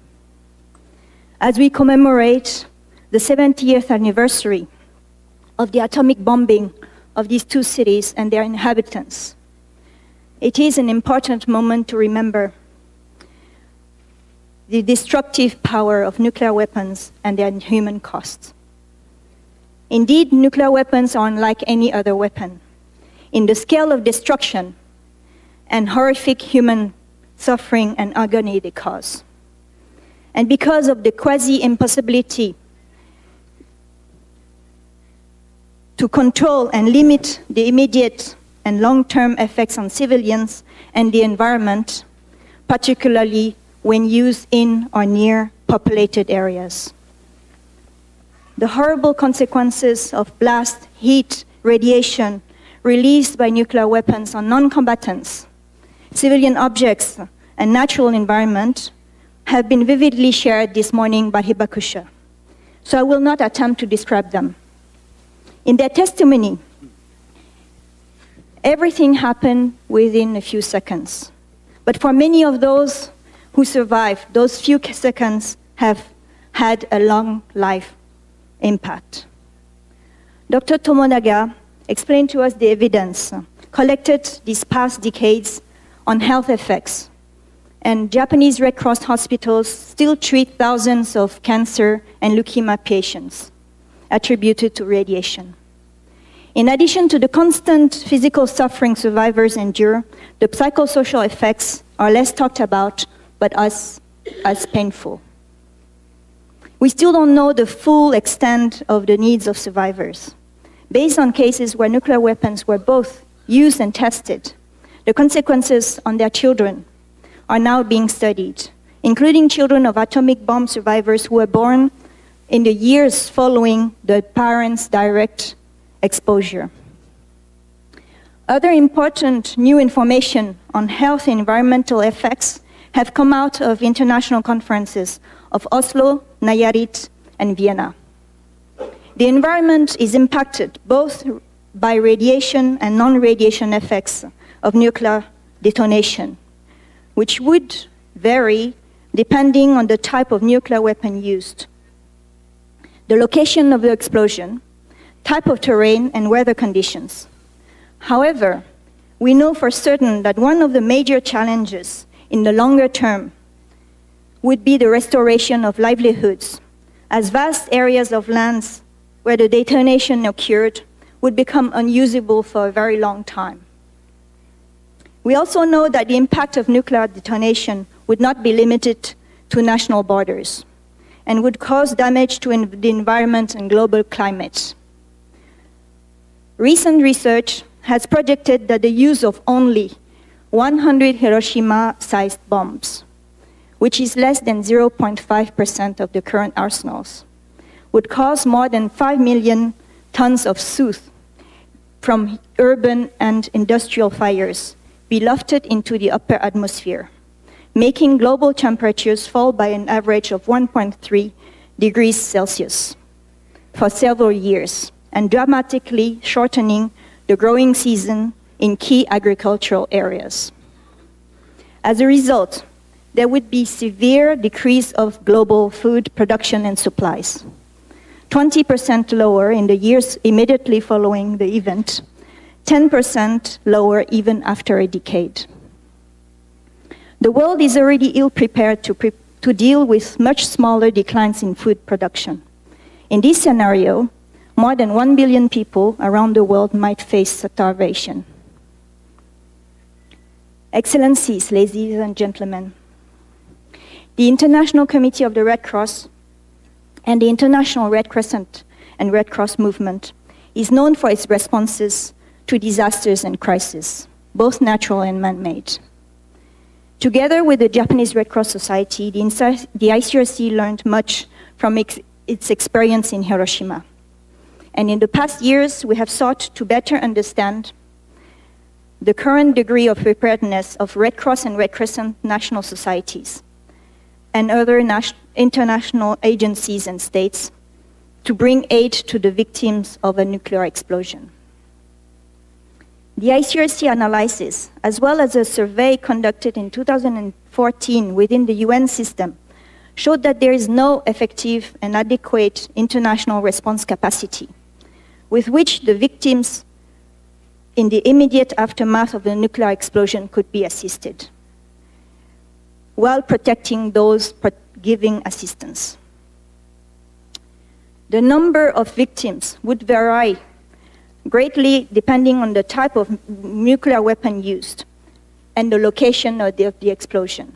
As we commemorate the 70th anniversary of the atomic bombing of these two cities and their inhabitants, it is an important moment to remember the destructive power of nuclear weapons and their inhuman costs. Indeed, nuclear weapons are unlike any other weapon in the scale of destruction and horrific human suffering and agony they cause. And because of the quasi-impossibility to control and limit the immediate and long-term effects on civilians and the environment, particularly when used in or near populated areas. The horrible consequences of blast, heat, radiation released by nuclear weapons on non-combatants, civilian objects, and natural environment have been vividly shared this morning by Hibakusha, so I will not attempt to describe them. In their testimony, everything happened within a few seconds. But for many of those who survived, those few seconds have had a long life impact. Dr. Tomonaga explained to us the evidence collected these past decades on health effects. And Japanese Red Cross hospitals still treat thousands of cancer and leukemia patients attributed to radiation. In addition to the constant physical suffering survivors endure, the psychosocial effects are less talked about, but as painful. We still don't know the full extent of the needs of survivors. Based on cases where nuclear weapons were both used and tested, the consequences on their children are now being studied, including children of atomic bomb survivors who were born in the years following the parents' direct exposure. Other important new information on health and environmental effects have come out of international conferences of Oslo, Nayarit, and Vienna. The environment is impacted both by radiation and non-radiation effects of nuclear detonation, which would vary depending on the type of nuclear weapon used, the location of the explosion, type of terrain, and weather conditions. However, we know for certain that one of the major challenges in the longer term would be the restoration of livelihoods, as vast areas of lands where the detonation occurred would become unusable for a very long time. We also know that the impact of nuclear detonation would not be limited to national borders. and would cause damage to the environment and global climate. Recent research has projected that the use of only 100 Hiroshima-sized bombs, which is less than 0.5% of the current arsenals, would cause more than 5 million tons of soot from urban and industrial fires be lofted into the upper atmosphere, making global temperatures fall by an average of 1.3 degrees Celsius for several years, and dramatically shortening the growing season in key agricultural areas. As a result, there would be severe decrease of global food production and supplies, 20% lower in the years immediately following the event, 10% lower even after a decade. The world is already ill-prepared to deal with much smaller declines in food production. In this scenario, more than 1 billion people around the world might face starvation. Excellencies, ladies and gentlemen, the International Committee of the Red Cross and the International Red Crescent and Red Cross movement is known for its responses to disasters and crises, both natural and man-made. Together with the Japanese Red Cross Society, the ICRC learned much from its experience in Hiroshima. And in the past years, we have sought to better understand the current degree of preparedness of Red Cross and Red Crescent national societies and other international agencies and states to bring aid to the victims of a nuclear explosion. The ICRC analysis, as well as a survey conducted in 2014 within the UN system, showed that there is no effective and adequate international response capacity with which the victims in the immediate aftermath of the nuclear explosion could be assisted, while protecting those giving assistance. The number of victims would vary greatly depending on the type of nuclear weapon used and the location of the explosion.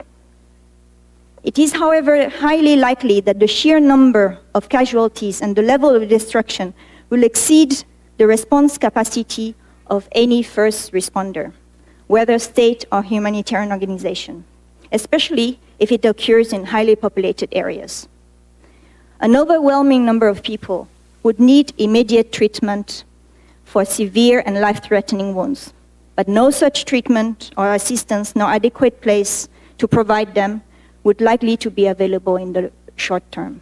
It is, however, highly likely that the sheer number of casualties and the level of destruction will exceed the response capacity of any first responder, whether state or humanitarian organization, especially if it occurs in highly populated areas. An overwhelming number of people would need immediate treatment for severe and life-threatening wounds, but no such treatment or assistance nor adequate place to provide them would likely to be available in the short term.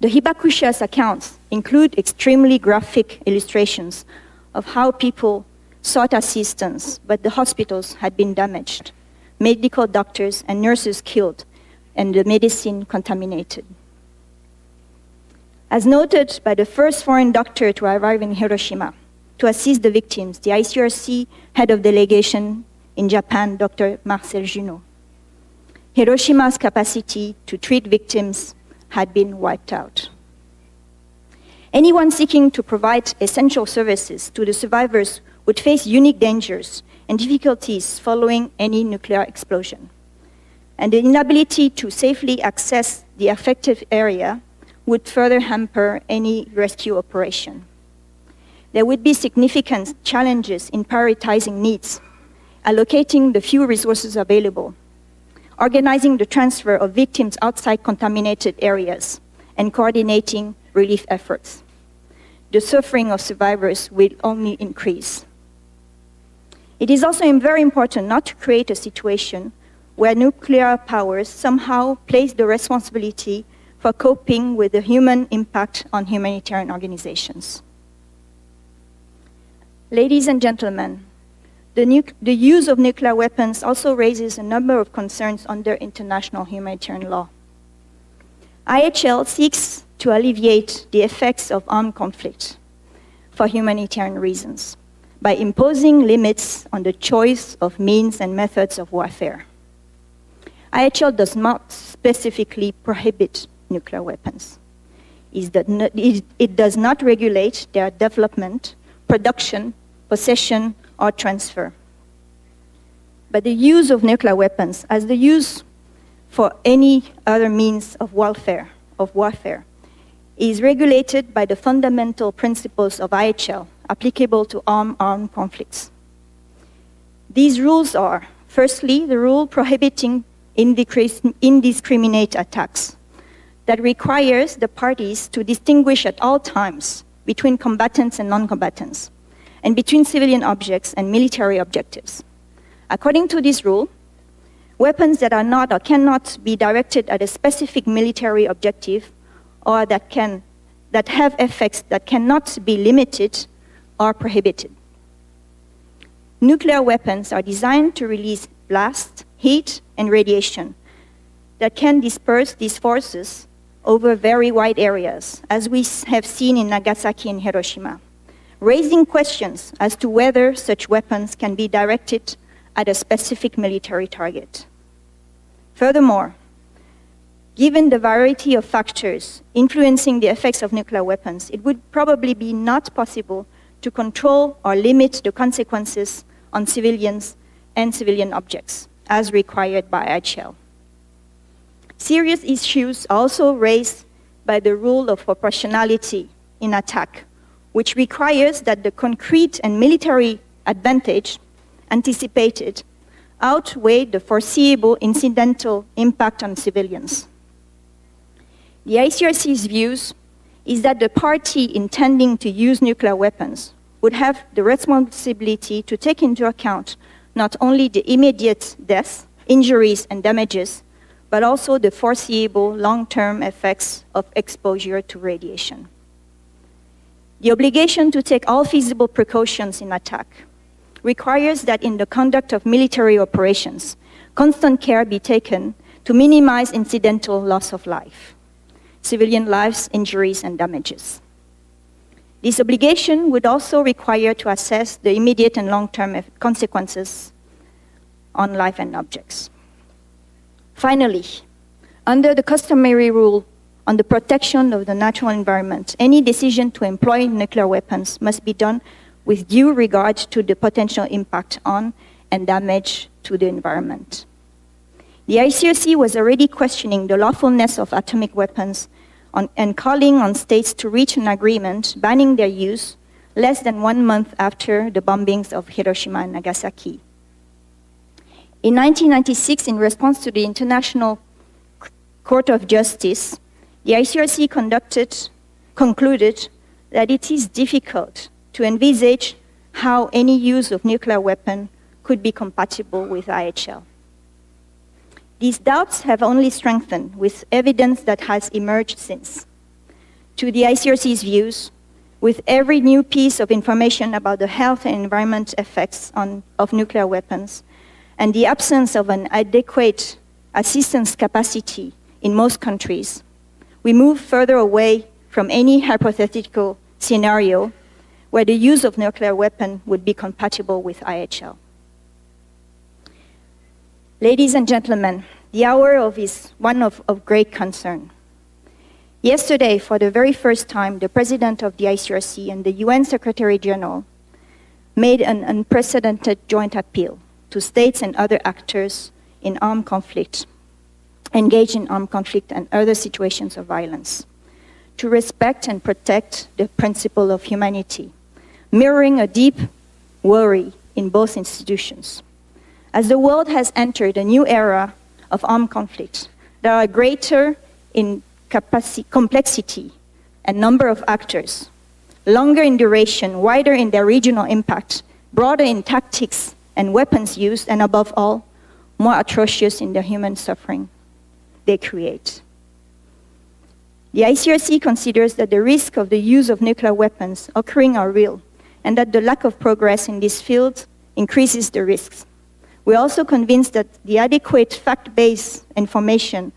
The Hibakusha's accounts include extremely graphic illustrations of how people sought assistance, but the hospitals had been damaged, medical doctors and nurses killed, and the medicine contaminated. As noted by the first foreign doctor to arrive in Hiroshima to assist the victims, the ICRC head of delegation in Japan, Dr. Marcel Junot, Hiroshima's capacity to treat victims had been wiped out. Anyone seeking to provide essential services to the survivors would face unique dangers and difficulties following any nuclear explosion. And the inability to safely access the affected area would further hamper any rescue operation. There would be significant challenges in prioritizing needs, allocating the few resources available, organizing the transfer of victims outside contaminated areas, and coordinating relief efforts. The suffering of survivors will only increase. It is also very important not to create a situation where nuclear powers somehow place the responsibility for coping with the human impact on humanitarian organizations. Ladies and gentlemen, the use of nuclear weapons also raises a number of concerns under international humanitarian law. IHL seeks to alleviate the effects of armed conflict for humanitarian reasons by imposing limits on the choice of means and methods of warfare. IHL does not specifically prohibit nuclear weapons. It does not regulate their development, production, possession, or transfer. But the use of nuclear weapons, as the use for any other means of warfare, is regulated by the fundamental principles of IHL applicable to armed conflicts. These rules are, firstly, the rule prohibiting indiscriminate attacks that requires the parties to distinguish at all times between combatants and non-combatants, and between civilian objects and military objectives. According to this rule, weapons that are not or cannot be directed at a specific military objective or that have effects that cannot be limited are prohibited. Nuclear weapons are designed to release blast, heat, and radiation that can disperse these forces over very wide areas, as we have seen in Nagasaki and Hiroshima, raising questions as to whether such weapons can be directed at a specific military target. Furthermore, given the variety of factors influencing the effects of nuclear weapons, it would probably be not possible to control or limit the consequences on civilians and civilian objects, as required by IHL. Serious issues are also raised by the rule of proportionality in attack, which requires that the concrete and military advantage anticipated outweigh the foreseeable incidental impact on civilians. The ICRC's views is that the party intending to use nuclear weapons would have the responsibility to take into account not only the immediate deaths, injuries, and damages, but also the foreseeable long-term effects of exposure to radiation. The obligation to take all feasible precautions in attack requires that in the conduct of military operations, constant care be taken to minimize incidental loss of life, civilian lives, injuries, and damages. This obligation would also require to assess the immediate and long-term consequences on life and objects. Finally, under the customary rule on the protection of the natural environment, any decision to employ nuclear weapons must be done with due regard to the potential impact on and damage to the environment. The ICRC was already questioning the lawfulness of atomic weapons and calling on states to reach an agreement banning their use less than 1 month after the bombings of Hiroshima and Nagasaki. In 1996, in response to the International Court of Justice, the ICRC concluded that it is difficult to envisage how any use of nuclear weapon could be compatible with IHL. These doubts have only strengthened with evidence that has emerged since. To the ICRC's views, with every new piece of information about the health and environment effects of nuclear weapons, and the absence of an adequate assistance capacity in most countries, we move further away from any hypothetical scenario where the use of nuclear weapon would be compatible with IHL. Ladies and gentlemen, the hour is one of great concern. Yesterday, for the very first time, the President of the ICRC and the UN Secretary General made an unprecedented joint appeal to states and other actors in armed conflict, engaged in armed conflict and other situations of violence, to respect and protect the principle of humanity, mirroring a deep worry in both institutions. As the world has entered a new era of armed conflict, there are greater in complexity and number of actors, longer in duration, wider in their regional impact, broader in tactics and weapons used, and above all, more atrocious in the human suffering they create. The ICRC considers that the risk of the use of nuclear weapons occurring are real, and that the lack of progress in this field increases the risks. We're also convinced that the adequate fact-based information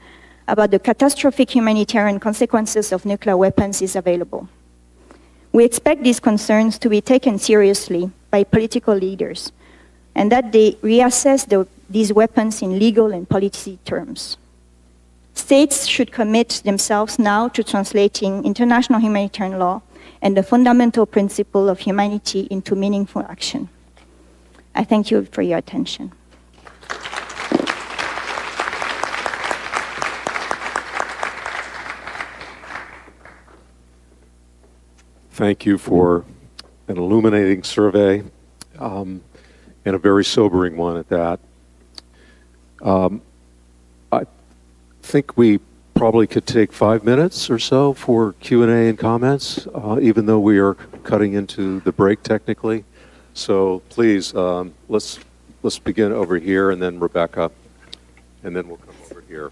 about the catastrophic humanitarian consequences of nuclear weapons is available. We expect these concerns to be taken seriously by political leaders, and that they reassess these weapons in legal and policy terms. States should commit themselves now to translating international humanitarian law and the fundamental principle of humanity into meaningful action. I thank you for your attention. thank you for an illuminating survey, and a very sobering one at that. I think we probably could take 5 minutes or so for Q&A and comments, even though we are cutting into the break technically. So please, let's begin over here, and then Rebecca, and then we'll come over here.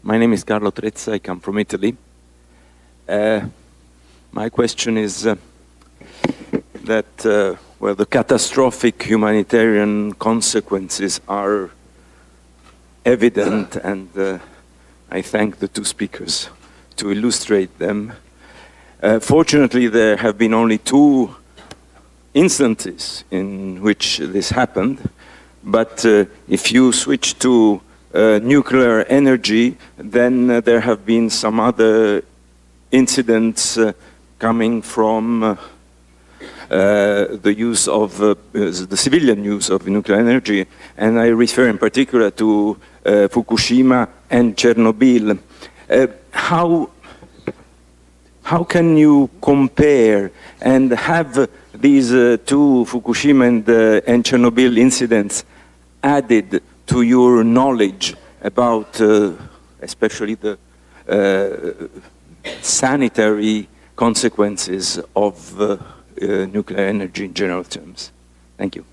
My name is Carlo Trezza. I come from Italy. My question is that well, the catastrophic humanitarian consequences are evident, and I thank the two speakers to illustrate them. Fortunately, there have been only 2 instances in which this happened, but if you switch to nuclear energy, then there have been some other incidents coming from the use of the civilian use of nuclear energy, and I refer in particular to Fukushima and Chernobyl. How can you compare and have these 2 Fukushima and Chernobyl incidents added to your knowledge about especially the sanitary consequences of nuclear energy in general terms? Thank you.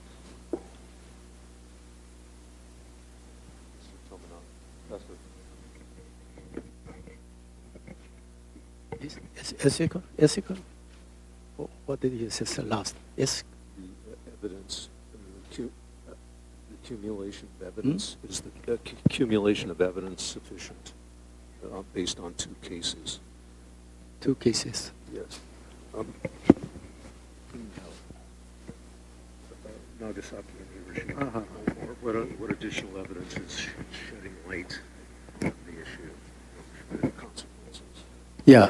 Ethical? What did you say last? Yes. The evidence, the accumulation of evidence, is the accumulation of evidence sufficient based on 2 cases? 2 cases. Yes. Nagasaki and Hiroshima. What additional evidence is shedding light on the issue of the consequences? Yeah,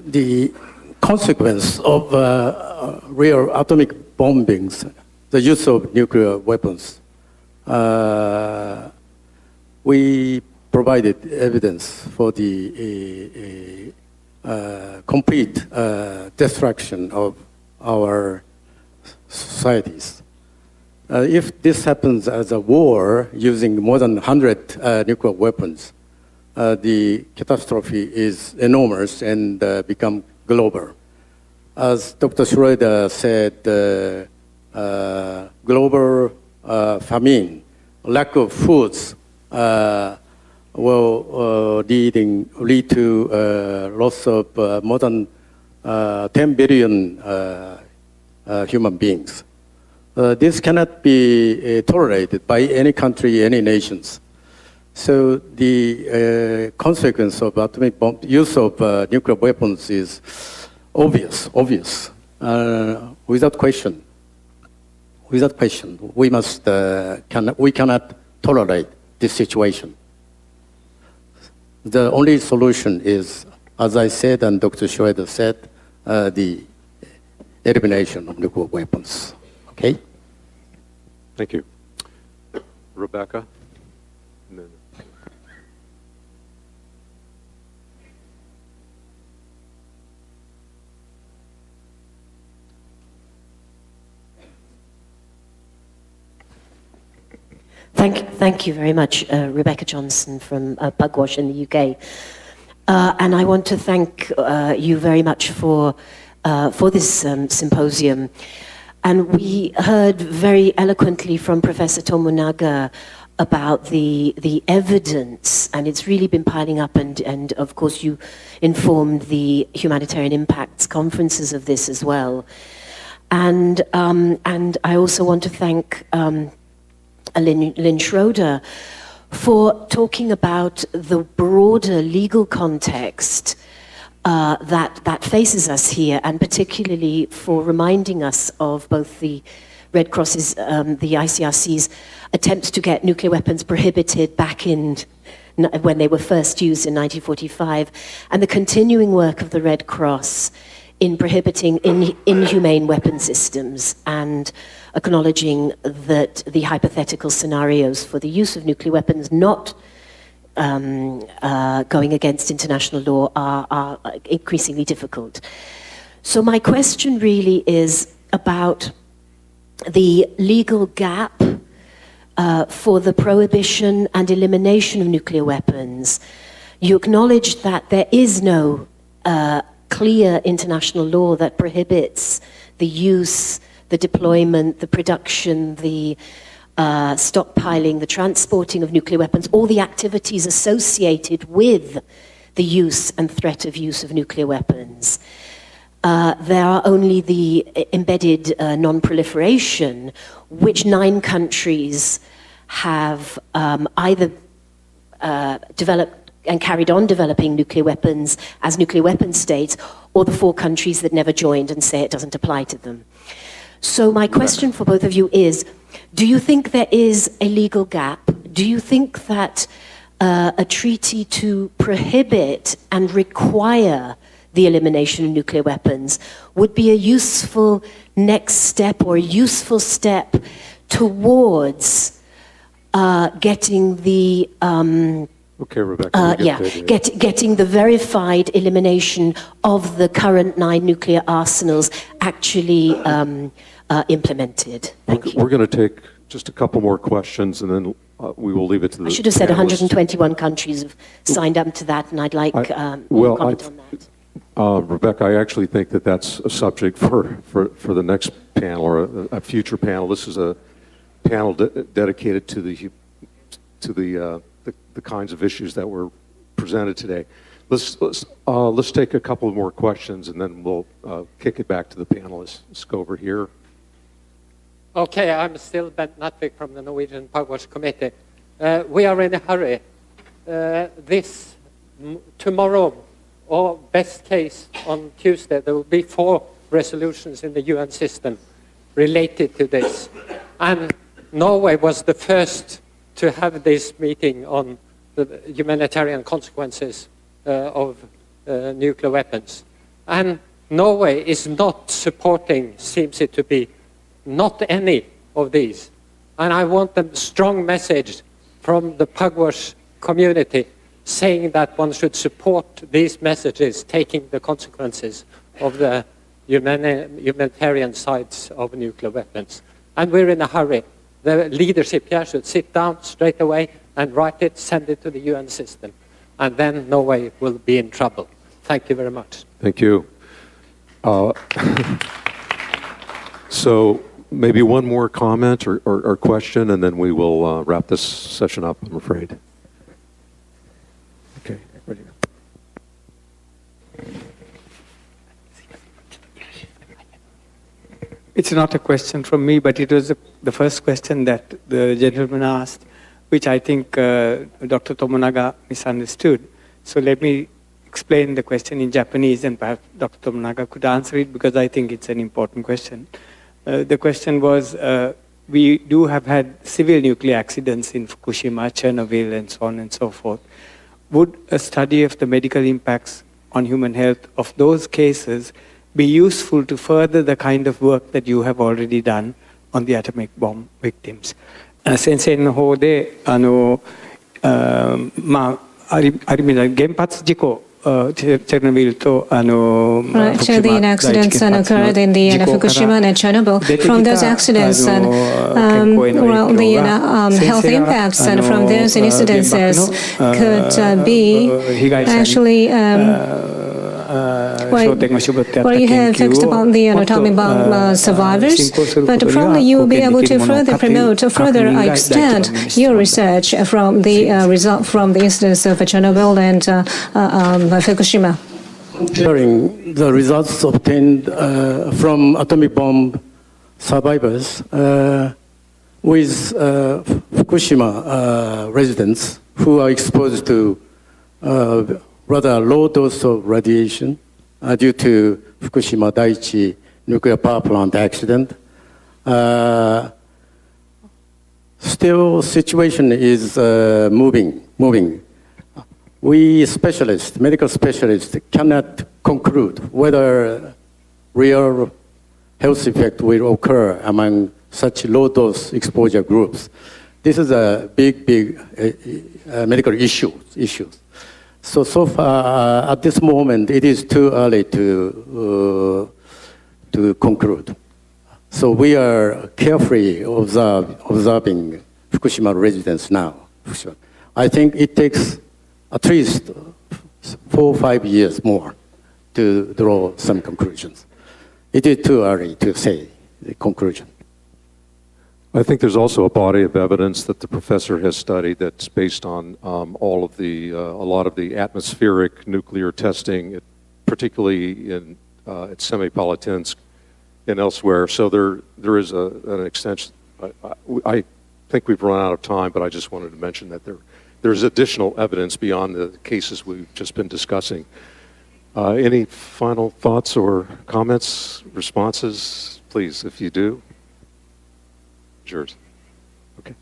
the consequence of real atomic bombings, the use of nuclear weapons, we provided evidence for the complete destruction of our societies. If this happens as a war using more than 100 nuclear weapons, the catastrophe is enormous and become global. As Dr. Schroeder said, global famine, lack of foods will lead to loss of more than 10 billion human beings. This cannot be tolerated by any country, any nations. So the consequence of atomic bomb use of nuclear weapons is obvious, without question. Without question, we cannot tolerate this situation. The only solution is, as I said and Dr. Schroeder said, the elimination of nuclear weapons. Okay? Thank you. Rebecca? And then Thank you very much, Rebecca Johnson from Pugwash in the UK. And I want to thank you very much for this symposium. And we heard very eloquently from Professor Tomonaga about the evidence, and it's really been piling up, and of course you informed the Humanitarian Impacts conferences of this as well. And I also want to thank Lynn Schroeder for talking about the broader legal context that faces us here, and particularly for reminding us of both the Red Cross's, the ICRC's attempts to get nuclear weapons prohibited back in when they were first used in 1945, and the continuing work of the Red Cross in prohibiting inhumane weapon systems, and acknowledging that the hypothetical scenarios for the use of nuclear weapons not going against international law are increasingly difficult. So my question really is about the legal gap for the prohibition and elimination of nuclear weapons. You acknowledge that there is no clear international law that prohibits the use, the deployment, the production, the stockpiling, the transporting of nuclear weapons, all the activities associated with the use and threat of use of nuclear weapons. There are only the embedded non-proliferation, which 9 countries have either developed and carried on developing nuclear weapons as nuclear weapon states, or the 4 countries that never joined and say it doesn't apply to them. So my question for both of you is, do you think there is a legal gap? Do you think that a treaty to prohibit and require the elimination of nuclear weapons would be a useful next step or a useful step towards getting the Okay, Rebecca. getting the verified elimination of the current 9 nuclear arsenals actually implemented? Thank you. We're going to take just a couple more questions, and then we will leave it to the I should have said panelists. 121 countries have signed up to that, and I'd like you to comment on that. Rebecca, I actually think that that's a subject for the next panel or a future panel. This is a panel dedicated to the kinds of issues that were presented today. Let's take a couple more questions, and then we'll kick it back to the panelists. Let's go over here. Okay, I'm still Bent Natvik from the Norwegian Pugwash Committee. We are in a hurry. Tomorrow, or best case on Tuesday, there will be 4 resolutions in the UN system related to this. And Norway was the first to have this meeting on the humanitarian consequences of nuclear weapons. And Norway is not supporting, seems it to be, not any of these. And I want a strong message from the Pugwash community saying that one should support these messages, taking the consequences of the humanitarian sides of nuclear weapons. And we're in a hurry. The leadership here should sit down straight away and write it, send it to the UN system. And then Norway will be in trouble. Thank you very much. Thank you. So maybe one more comment or question, and then we will wrap this session up, I'm afraid. Okay, right here. It's not a question from me, but it was the first question that the gentleman asked, which I think Dr. Tomonaga misunderstood. So let me explain the question in Japanese, and perhaps Dr. Tomonaga could answer it, because I think it's an important question. The question was, we do have had civil nuclear accidents in Fukushima, Chernobyl, and so on and so forth. Would a study of the medical impacts on human health of those cases be useful to further the kind of work that you have already done on the atomic bomb victims? 先生の方でありみた原発事故 Chernobyl to the accidents occurred in the Fukushima and Chernobyl. From those accidents and the health impacts and from those incidences could be actually well, you have fixed upon the atomic bomb survivors, but probably you will be able to further promote, further extend your research from the result from the incidents of Chernobyl and Fukushima. Sharing the results obtained from atomic bomb survivors with Fukushima residents who are exposed to rather low dose of radiation due to Fukushima Daiichi nuclear power plant accident. Still, situation is moving. We specialists, medical specialists, cannot conclude whether real health effect will occur among such low dose exposure groups. This is a big medical issue. So far, at this moment, it is too early to conclude. So we are carefully observing Fukushima residents now. I think it takes at least 4 or 5 years more to draw some conclusions. It is too early to say the conclusion. I think there's also a body of evidence that the professor has studied that's based on all of a lot of the atmospheric nuclear testing, particularly at Semipalatinsk and elsewhere. So there is an extension. I think we've run out of time, but I just wanted to mention that there's additional evidence beyond the cases we've just been discussing. Any final thoughts or comments, responses? Please, if you do. Yours. Okay.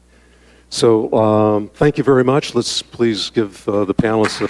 So thank you very much. Let's please give the panelists a